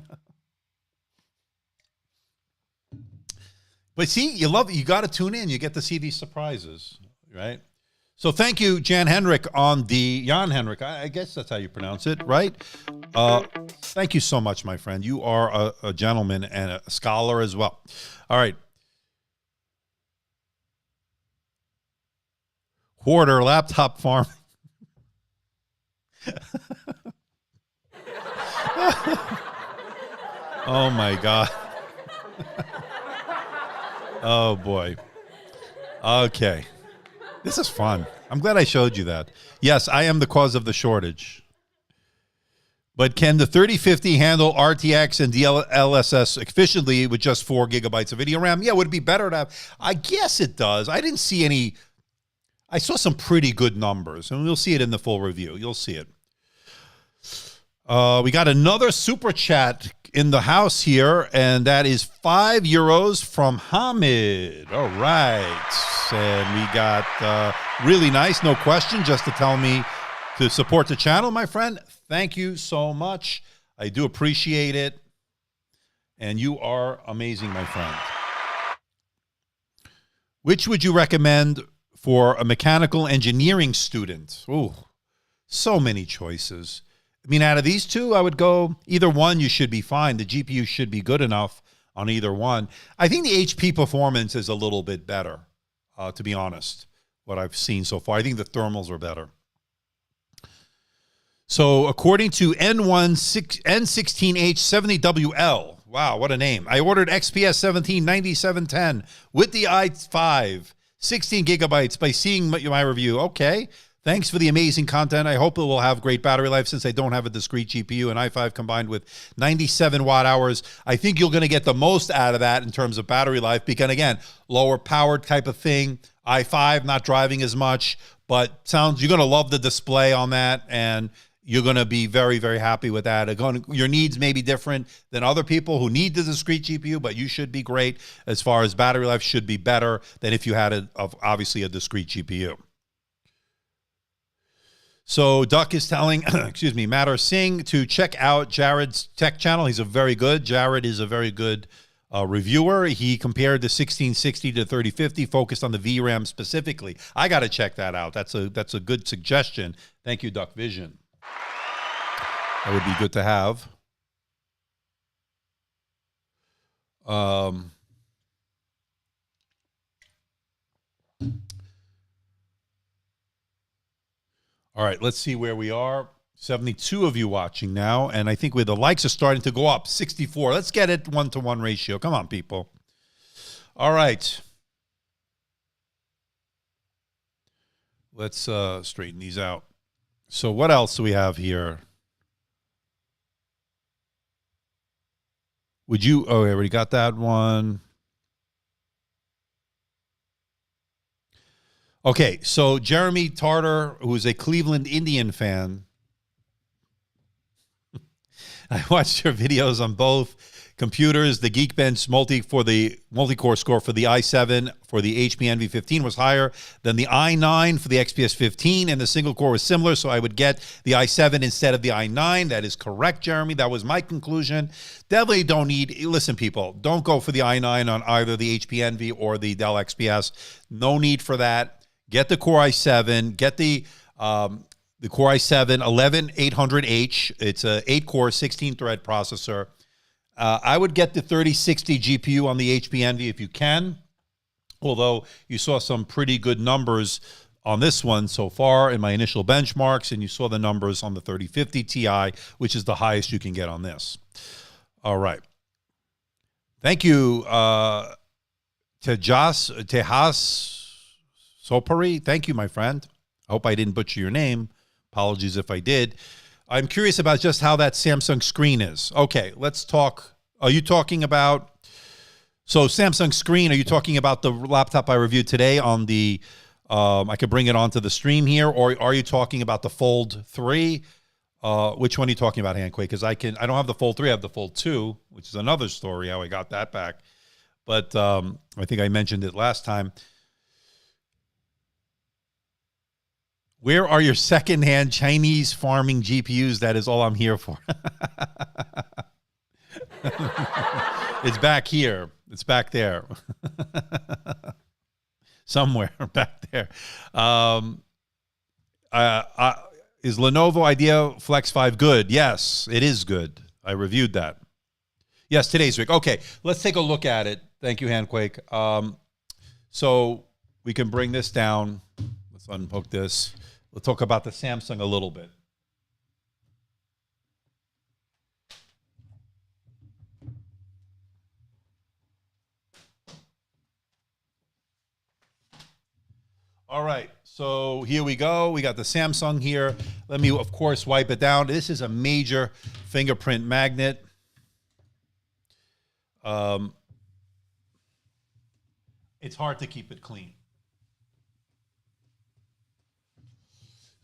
But see, you got to tune in. You get to see these surprises, right? So thank you, Jan Henrik, I guess that's how you pronounce it, right? Thank you so much, my friend. You are a gentleman and a scholar as well. All right. Hoarder, laptop farm. Oh, my God. Oh, boy. Okay. This is fun. I'm glad I showed you that. Yes, I am the cause of the shortage. But can the 3050 handle RTX and DLSS efficiently with just 4 gigabytes of video RAM? Yeah, would it be better to have? I guess it does. I didn't see any I saw some pretty good numbers, and we'll see it in the full review. You'll see it. We got another super chat in the house here, and that is €5 from Hamid. All right. And we got really nice, no question, just to tell me to support the channel, my friend. Thank you so much. I do appreciate it. And you are amazing, my friend. Which would you recommend for a mechanical engineering student? Ooh, so many choices. I mean, out of these two, I would go either one. You should be fine. The GPU should be good enough on either one. I think the HP performance is a little bit better, to be honest, what I've seen so far. I think the thermals are better. So according to N16H70WL, wow, what a name. I ordered XPS 179710 with the i5, 16 gigabytes by seeing my review. Okay. Thanks for the amazing content. I hope it will have great battery life since I don't have a discrete GPU and i5 combined with 97 watt hours. I think you're going to get the most out of that in terms of battery life because, again, lower powered type of thing. i5 not driving as much, but you're going to love the display on that, and you're going to be very, very happy with that. Your needs may be different than other people who need the discrete GPU, but you should be great as far as battery life should be better than if you had, obviously, a discrete GPU. So Duck is telling, excuse me, Matter Singh to check out Jared's tech channel. Jared is a very good reviewer. He compared the 1660 to 3050, focused on the VRAM specifically. I got to check that out. That's a good suggestion. Thank you, Duck Vision. That would be good to have. All right, let's see where we are. 72 of you watching now, and I think the likes are starting to go up. 64. Let's get it 1-to-1 ratio. Come on, people. All right. Let's straighten these out. So what else do we have here? I already got that one. Okay, so Jeremy Tartar, who is a Cleveland Indian fan, I watched your videos on both computers. The Geekbench multi-core score for the i7 for the HP Envy 15 was higher than the i9 for the XPS 15, and the single core was similar, so I would get the i7 instead of the i9. That is correct, Jeremy. That was my conclusion. Definitely don't need, listen, people, don't go for the i9 on either the HP Envy or the Dell XPS. No need for that. Get the Core i7. Get the Core i7 11800H. It's a 8-core, 16-thread processor. I would get the 3060 GPU on the HP Envy if you can, although you saw some pretty good numbers on this one so far in my initial benchmarks, and you saw the numbers on the 3050 Ti, which is the highest you can get on this. All right. Thank you, Tejas Sopari. Thank you, my friend. I hope I didn't butcher your name. Apologies if I did. I'm curious about just how that Samsung screen is. Okay, let's talk. Are you talking about, so Samsung screen, are you talking about the laptop I reviewed today on the, I could bring it onto the stream here, or are you talking about the Fold 3? Which one are you talking about, Handquake? Because I don't have the Fold 3, I have the Fold 2, which is another story how I got that back. But I think I mentioned it last time. Where are your secondhand Chinese farming GPUs? That is all I'm here for. It's back here. It's back there. Somewhere back there. Is Lenovo Idea Flex 5 good? Yes, it is good. I reviewed that. Yes, today's week. Okay, let's take a look at it. Thank you, Handquake. So we can bring this down. Let's unhook this. We'll talk about the Samsung a little bit. All right, so here we go. We got the Samsung here. Let me, of course, wipe it down. This is a major fingerprint magnet. It's hard to keep it clean.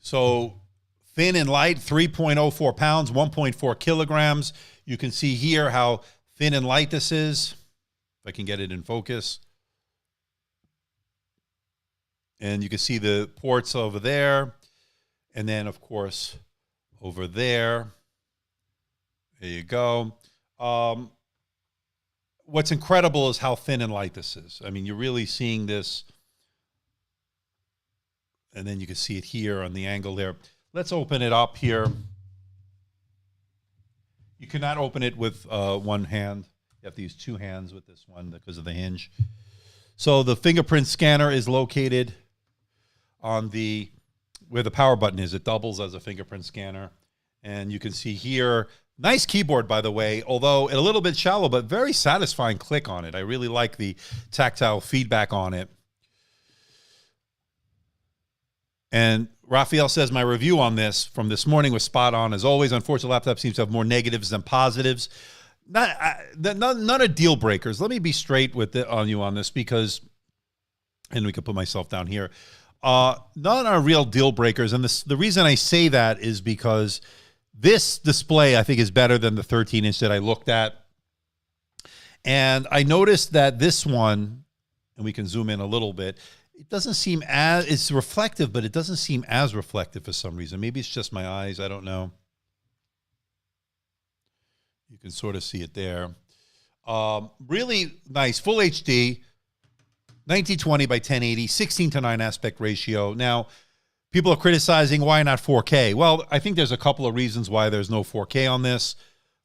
So thin and light, 3.04 pounds, 1.4 kilograms. You can see here how thin and light this is. If I can get it in focus. And you can see the ports over there. And then, of course, over there. There you go. What's incredible is how thin and light this is. I mean, you're really seeing this. And then you can see it here on the angle there. Let's open it up here. You cannot open it with one hand. You have to use two hands with this one because of the hinge. So the fingerprint scanner is located on the where the power button is. It doubles as a fingerprint scanner. And you can see here, nice keyboard, by the way, although a little bit shallow, but very satisfying click on it. I really like the tactile feedback on it. And Raphael says, my review on this from this morning was spot on. As always, unfortunately, laptop seems to have more negatives than positives. None are deal breakers. Let me be straight with on you on this because, and we can put myself down here. None are real deal breakers. And the reason I say that is because this display, I think, is better than the 13-inch that I looked at. And I noticed that this one, and we can zoom in a little bit, it doesn't seem as, it's reflective, but it doesn't seem as reflective for some reason. Maybe it's just my eyes. I don't know. You can sort of see it there. Really nice, full HD, 1920 by 1080, 16:9 aspect ratio. Now, people are criticizing why not 4K. Well, I think there's a couple of reasons why there's no 4K on this.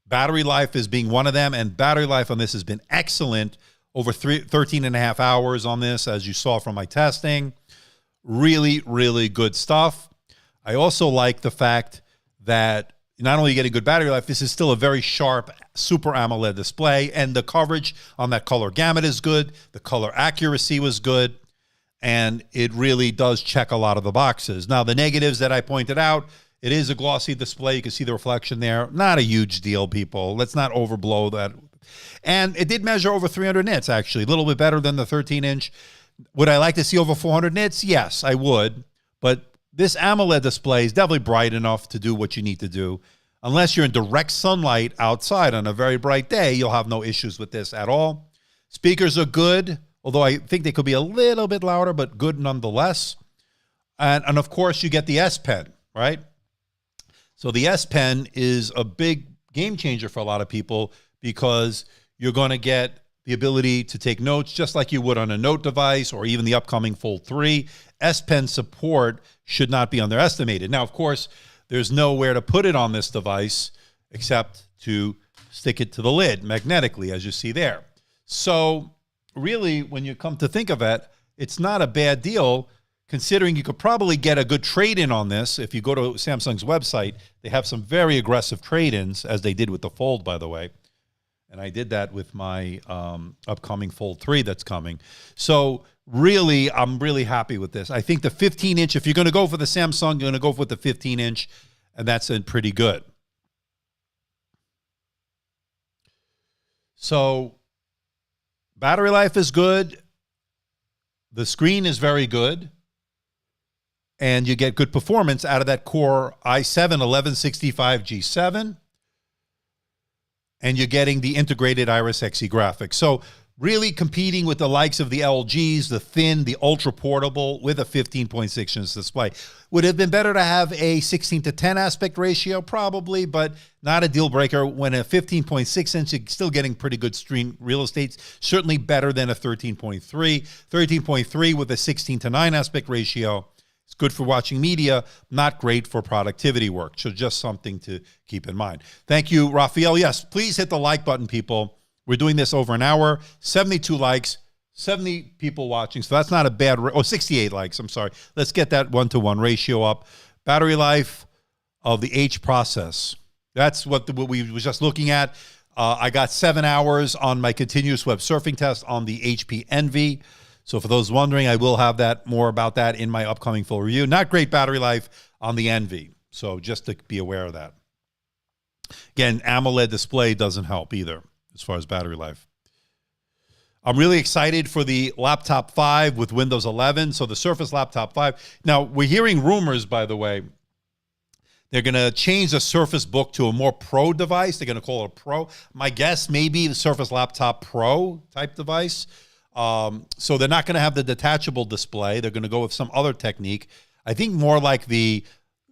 Battery life is being one of them, and battery life on this has been excellent. Over 13 and a half hours on this, as you saw from my testing. Really, really good stuff. I also like the fact that not only are you getting good battery life, this is still a very sharp Super AMOLED display, and the coverage on that color gamut is good. The color accuracy was good, and it really does check a lot of the boxes. Now, the negatives that I pointed out, it is a glossy display. You can see the reflection there. Not a huge deal, people. Let's not overblow that. And it did measure over 300 nits, actually, a little bit better than the 13-inch. Would I like to see over 400 nits? Yes, I would. But this AMOLED display is definitely bright enough to do what you need to do. Unless you're in direct sunlight outside on a very bright day, you'll have no issues with this at all. Speakers are good, although I think they could be a little bit louder, but good nonetheless. And of course, you get the S Pen, right? So the S Pen is a big game changer for a lot of people because you're going to get the ability to take notes just like you would on a Note device or even the upcoming Fold 3. S Pen support should not be underestimated. Now, of course, there's nowhere to put it on this device except to stick it to the lid magnetically, as you see there. So really, when you come to think of it, it's not a bad deal, considering you could probably get a good trade-in on this. If you go to Samsung's website, they have some very aggressive trade-ins, as they did with the Fold, by the way. And I did that with my upcoming Fold 3 that's coming. So really, I'm really happy with this. I think the 15-inch, if you're going to go for the Samsung, you're going to go with the 15-inch, and that's pretty good. So battery life is good. The screen is very good. And you get good performance out of that Core i7-1165G7. And you're getting the integrated Iris Xe graphics. So really competing with the likes of the LGs, the thin, the ultra portable with a 15.6-inch display. Would it have been better to have a 16:10 aspect ratio? Probably, but not a deal breaker. When a 15.6-inch, you're still getting pretty good screen real estate. Certainly better than a 13.3. 13.3 with a 16:9 aspect ratio. It's good for watching media, not great for productivity work. So just something to keep in mind. Thank you, Raphael. Yes, please hit the like button, people. We're doing this over an hour, 72 likes, 70 people watching. So that's not a bad, 68 likes, I'm sorry. Let's get that 1-to-1 ratio up. Battery life of the H process. That's what we were just looking at. I got 7 hours on my continuous web surfing test on the HP Envy. So for those wondering, I will have that more about that in my upcoming full review. Not great battery life on the Envy. So just to be aware of that. Again, AMOLED display doesn't help either as far as battery life. I'm really excited for the Laptop 5 with Windows 11. So the Surface Laptop 5. Now, we're hearing rumors, by the way, they're going to change the Surface Book to a more pro device. They're going to call it a Pro. My guess, maybe the Surface Laptop Pro type device. So they're not going to have the detachable display. They're going to go with some other technique. I think more like the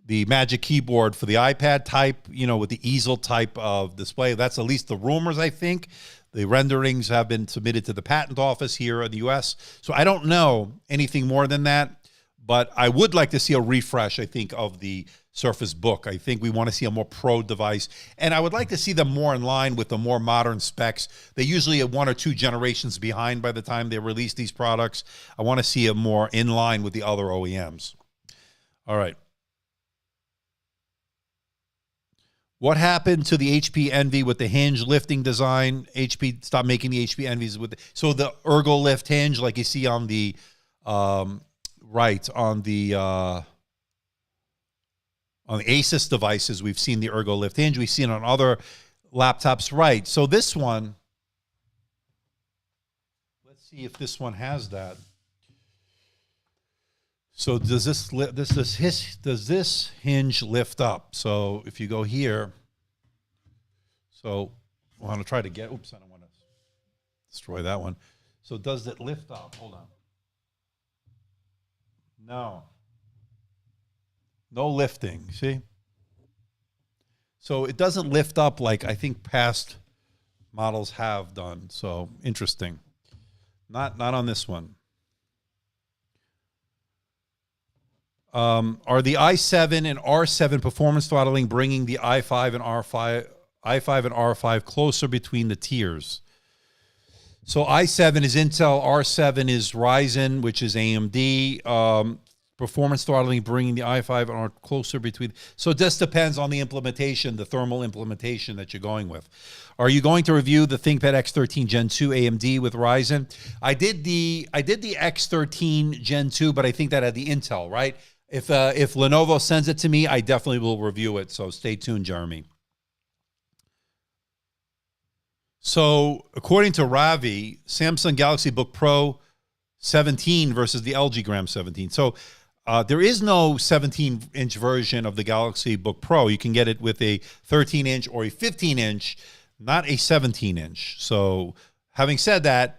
Magic Keyboard for the iPad type, you know, with the easel type of display. That's at least the rumors, I think. The renderings have been submitted to the patent office here in the U.S. So I don't know anything more than that, but I would like to see a refresh, I think, of the Surface Book. I think we want to see a more pro device, and I would like to see them more in line with the more modern specs. They usually are 1 or 2 generations behind by the time they release these products. I want to see it more in line with the other OEMs. All right. What happened to the HP Envy with the hinge lifting design? HP stopped making the HP Envies with so the Ergo Lift hinge, like you see on the right on the Asus devices. We've seen the Ergo Lift hinge. We've seen it on other laptops, right? So this one, let's see if this one has that. So does this hinge lift up? So if you go here, so I want to try to get, oops, I don't want to destroy that one. So does it lift up? Hold on. No lifting, see? So it doesn't lift up like I think past models have done. So interesting. Not on this one. Are the i7 and R7 performance throttling bringing the i5 and R5 closer between the tiers? So i7 is Intel, R7 is Ryzen, which is AMD. Performance throttling bringing the i5 and R closer between. So it just depends on the implementation, the thermal implementation that you're going with. Are you going to review the ThinkPad X13 Gen 2 AMD with Ryzen? I did the X13 Gen 2, but I think that had the Intel, right? If Lenovo sends it to me, I definitely will review it. So stay tuned, Jeremy. So according to Ravi, Samsung Galaxy Book Pro 17 versus the LG Gram 17. So there is no 17-inch version of the Galaxy Book Pro. You can get it with a 13-inch or a 15-inch, not a 17-inch. So having said that,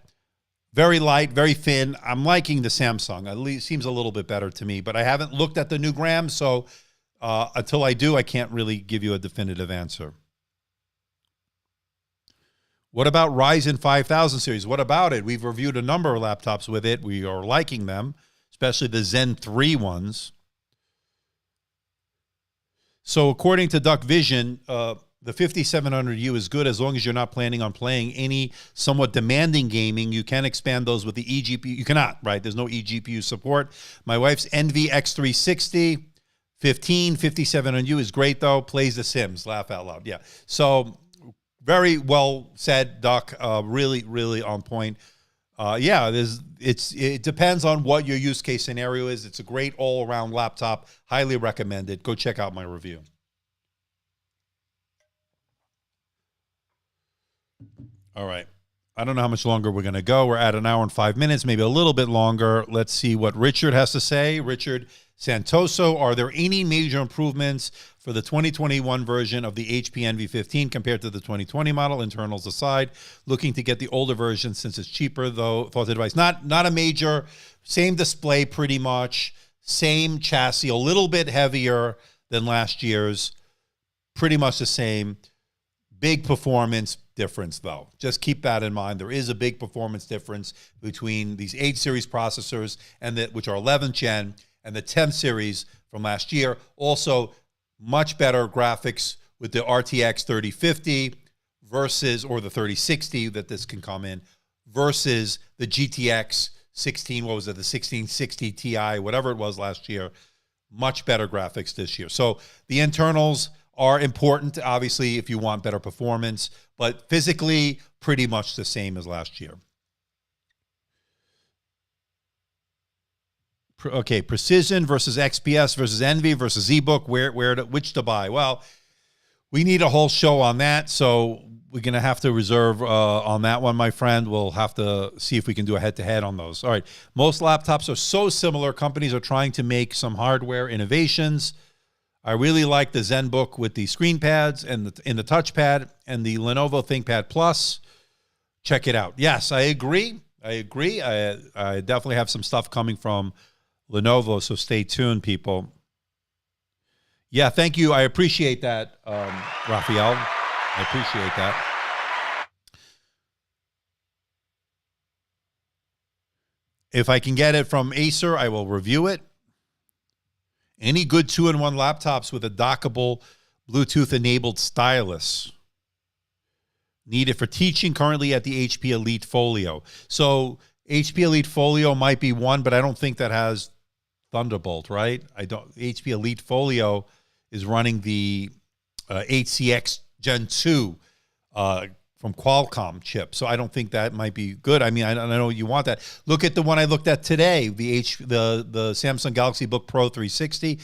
very light, very thin. I'm liking the Samsung. At least seems a little bit better to me, but I haven't looked at the new Gram, so until I do, I can't really give you a definitive answer. What about Ryzen 5000 series? What about it? We've reviewed a number of laptops with it. We are liking them, especially the Zen 3 ones. So according to Duck Vision, the 5700U is good as long as you're not planning on playing any somewhat demanding gaming. You can expand those with the eGPU. You cannot, right? There's no eGPU support. My wife's Envy X360 5700U is great, though. Plays The Sims. Laugh out loud. Yeah. So very well said, Duck. Really, really on point. Yeah, it depends on what your use case scenario is. It's a great all-around laptop. Highly recommended. Go check out my review. All right. I don't know how much longer we're going to go. We're at 1 hour and 5 minutes, maybe a little bit longer. Let's see what Richard has to say. Richard Santoso, are there any major improvements for the 2021 version of the HP Envy 15 compared to the 2020 model, internals aside? Looking to get the older version since it's cheaper, though. Thought the device, not a major, same display pretty much, same chassis, a little bit heavier than last year's, pretty much the same. Big performance difference, though. Just keep that in mind. There is a big performance difference between these 8 series processors, and which are 11th gen, and the 10th series from last year. Also, much better graphics with the RTX 3050 versus, or the 3060 that this can come in, versus the GTX 16, what was it, the 1660 Ti, whatever it was last year. Much better graphics this year. So the internals are important, obviously, if you want better performance, but physically, pretty much the same as last year. Okay, Precision versus XPS versus Envy versus ebook. Which to buy? Well, we need a whole show on that, so we're going to have to reserve on that one, my friend. We'll have to see if we can do a head-to-head on those. All right. Most laptops are so similar. Companies are trying to make some hardware innovations. I really like the ZenBook with the screen pads and the touchpad, and the Lenovo ThinkPad Plus. Check it out. Yes, I agree. I definitely have some stuff coming from Lenovo, so stay tuned, people. Yeah, thank you. I appreciate that, Raphael. I appreciate that. If I can get it from Acer, I will review it. Any good 2-in-1 laptops with a dockable Bluetooth-enabled stylus? Needed for teaching, currently at the HP Elite Folio. So HP Elite Folio might be one, but I don't think that has Thunderbolt, right? HP Elite Folio is running the HCX Gen 2 from Qualcomm chip. So I don't think that might be good. I mean, I know you want that. Look at the one I looked at today, the Samsung Galaxy Book Pro 360,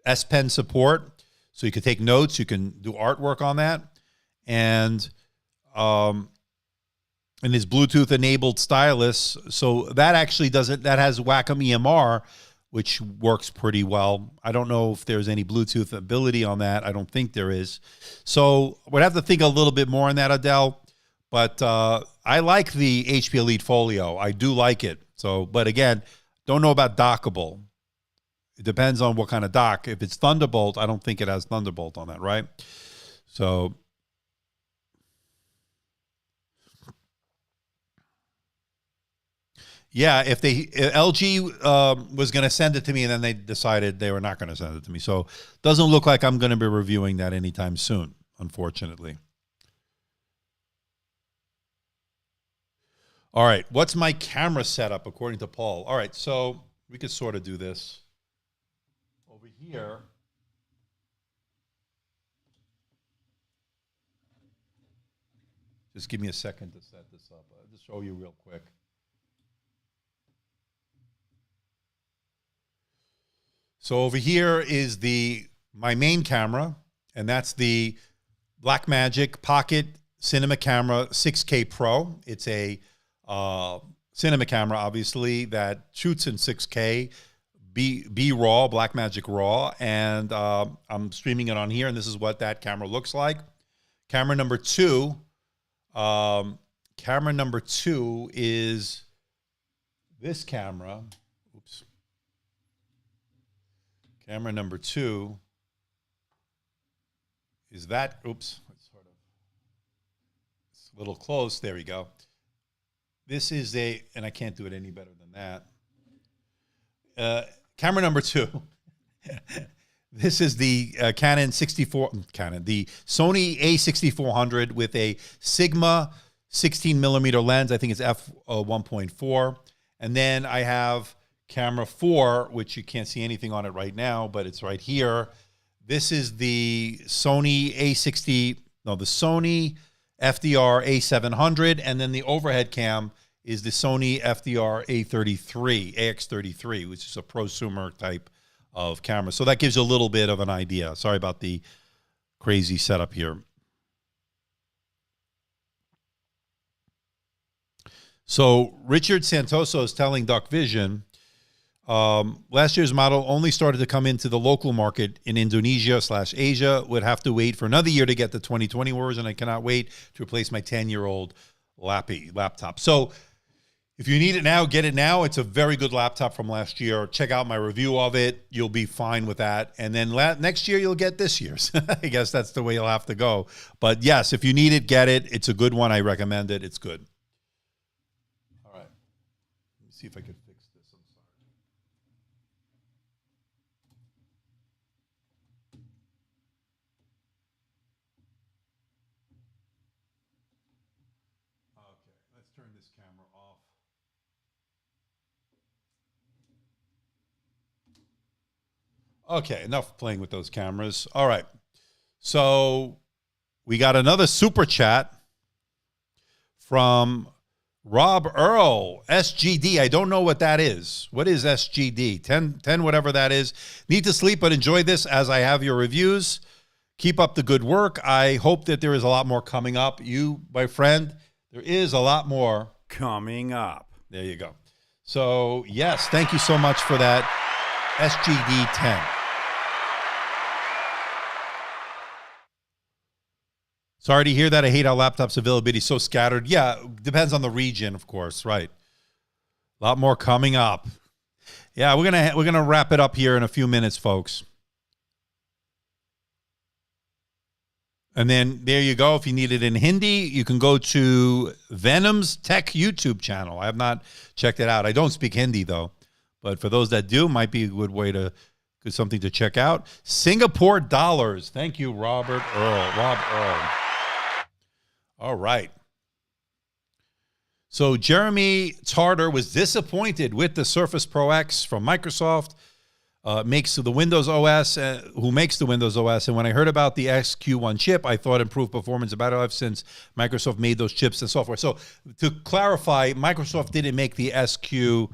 S Pen support. So you can take notes, you can do artwork on that. And his Bluetooth enabled stylus. So that actually that has Wacom EMR, which works pretty well. I don't know if there's any Bluetooth ability on that. I don't think there is. So we'd have to think a little bit more on that, Adele. But I like the HP Elite Folio. I do like it. So, but again, don't know about dockable. It depends on what kind of dock. If it's Thunderbolt, I don't think it has Thunderbolt on that, right? So, yeah, if LG was going to send it to me and then they decided they were not going to send it to me. So it doesn't look like I'm going to be reviewing that anytime soon, unfortunately. All right, what's my camera setup according to Paul? All right, so we could sort of do this. Over here, just give me a second to set this up. I'll just show you real quick. So over here is my main camera, and that's the Blackmagic Pocket Cinema Camera 6K Pro. It's a cinema camera, obviously, that shoots in 6K, B-RAW, Blackmagic RAW, and I'm streaming it on here, and this is what that camera looks like. Camera number two is this camera. Oops. Camera number two is that. Oops. It's a little close. There we go. This is and I can't do it any better than that. Camera number two. This is the the Sony A6400 with a Sigma 16 millimeter lens. I think it's f1.4. And then I have camera 4, which you can't see anything on it right now, but it's right here. This is the Sony FDR A700, and then the overhead cam is the Sony FDR AX33, which is a prosumer type of camera. So that gives you a little bit of an idea. Sorry about the crazy setup here. So Richard Santoso is telling Duck Vision, last year's model only started to come into the local market in Indonesia/Asia. Would have to wait for another year to get the 2020 version. I cannot wait to replace my 10-year-old laptop. So if you need it now, get it now. It's a very good laptop from last year. Check out my review of it. You'll be fine with that. And then next year, you'll get this year's. I guess that's the way you'll have to go. But yes, if you need it, get it. It's a good one. I recommend it. It's good. All right. Let me see if I can fix this. I'm sorry. Okay, let's turn this camera off. Okay, enough playing with those cameras. All right. So we got another super chat from Rob Earl, SGD. I don't know what that is. What is SGD? 10, whatever that is. Need to sleep, but enjoy this as I have your reviews. Keep up the good work. I hope that there is a lot more coming up. You, my friend, there is a lot more coming up. There you go. So, yes, thank you so much for that SGD 10. Sorry to hear that. I hate how laptops availability is so scattered. Yeah, depends on the region, of course, right. A lot more coming up. Yeah, we're gonna wrap it up here in a few minutes, folks. And then there you go. If you need it in Hindi, you can go to Venom's Tech YouTube channel. I have not checked it out. I don't speak Hindi, though. But for those that do, might be a good way to, something to check out. Singapore dollars. Thank you, Rob Earl. All right. So Jeremy Tarter was disappointed with the Surface Pro X from Microsoft. Makes the Windows OS, who makes the Windows OS. And when I heard about the XQ1 chip, I thought improved performance and battery life since Microsoft made those chips and software. So to clarify, Microsoft didn't make the SQ1.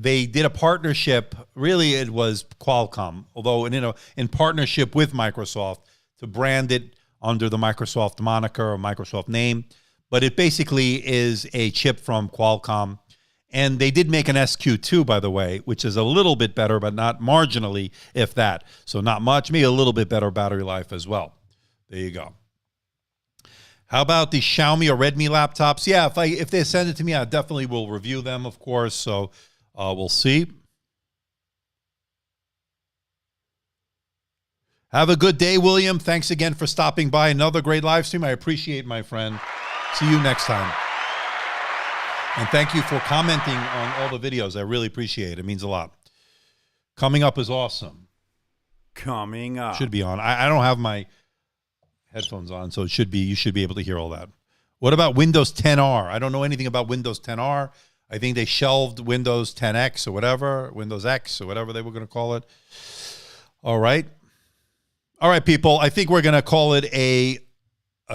They did a partnership. Really, it was Qualcomm, although in partnership with Microsoft to brand it under the Microsoft moniker or Microsoft name. But it basically is a chip from Qualcomm. And they did make an SQ2, by the way, which is a little bit better, but not marginally, if that. So not much, maybe a little bit better battery life as well. There you go. How about the Xiaomi or Redmi laptops? Yeah, if they send it to me, I definitely will review them, of course. So we'll see. Have a good day, William. Thanks again for stopping by. Another great live stream. I appreciate it, my friend. See you next time. And thank you for commenting on all the videos. I really appreciate it. It means a lot. Coming up is awesome. Coming up. Should be on. I don't have my headphones on, so you should be able to hear all that. What about Windows 10R? I don't know anything about Windows 10R. I think they shelved Windows 10X or whatever, Windows X or whatever they were going to call it. All right. All right, people. I think we're going to call it a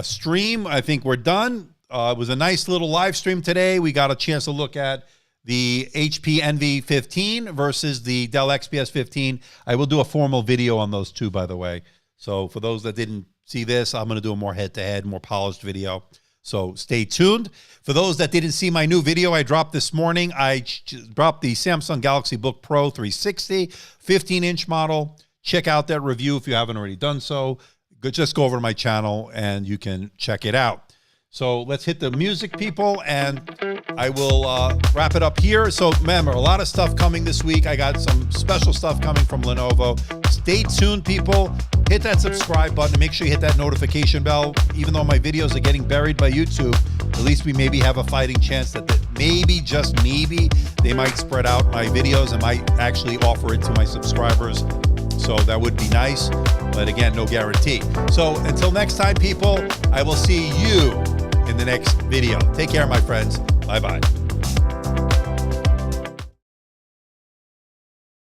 stream. I think we're done. It was a nice little live stream today. We got a chance to look at the HP Envy 15 versus the Dell XPS 15. I will do a formal video on those two, by the way. So for those that didn't see this, I'm going to do a more head-to-head, more polished video. So stay tuned. For those that didn't see my new video I dropped this morning, I dropped the Samsung Galaxy Book Pro 360, 15-inch model. Check out that review if you haven't already done so. Just go over to my channel and you can check it out. So let's hit the music, people, and I will wrap it up here. So remember, a lot of stuff coming this week. I got some special stuff coming from Lenovo. Stay tuned, people. Hit that subscribe button and make sure you hit that notification bell. Even though my videos are getting buried by YouTube, at least we maybe have a fighting chance that maybe, just maybe, they might spread out my videos and might actually offer it to my subscribers. So that would be nice, but again, no guarantee. So until next time, people, I will see you in the next video. Take care, my friends. Bye-bye.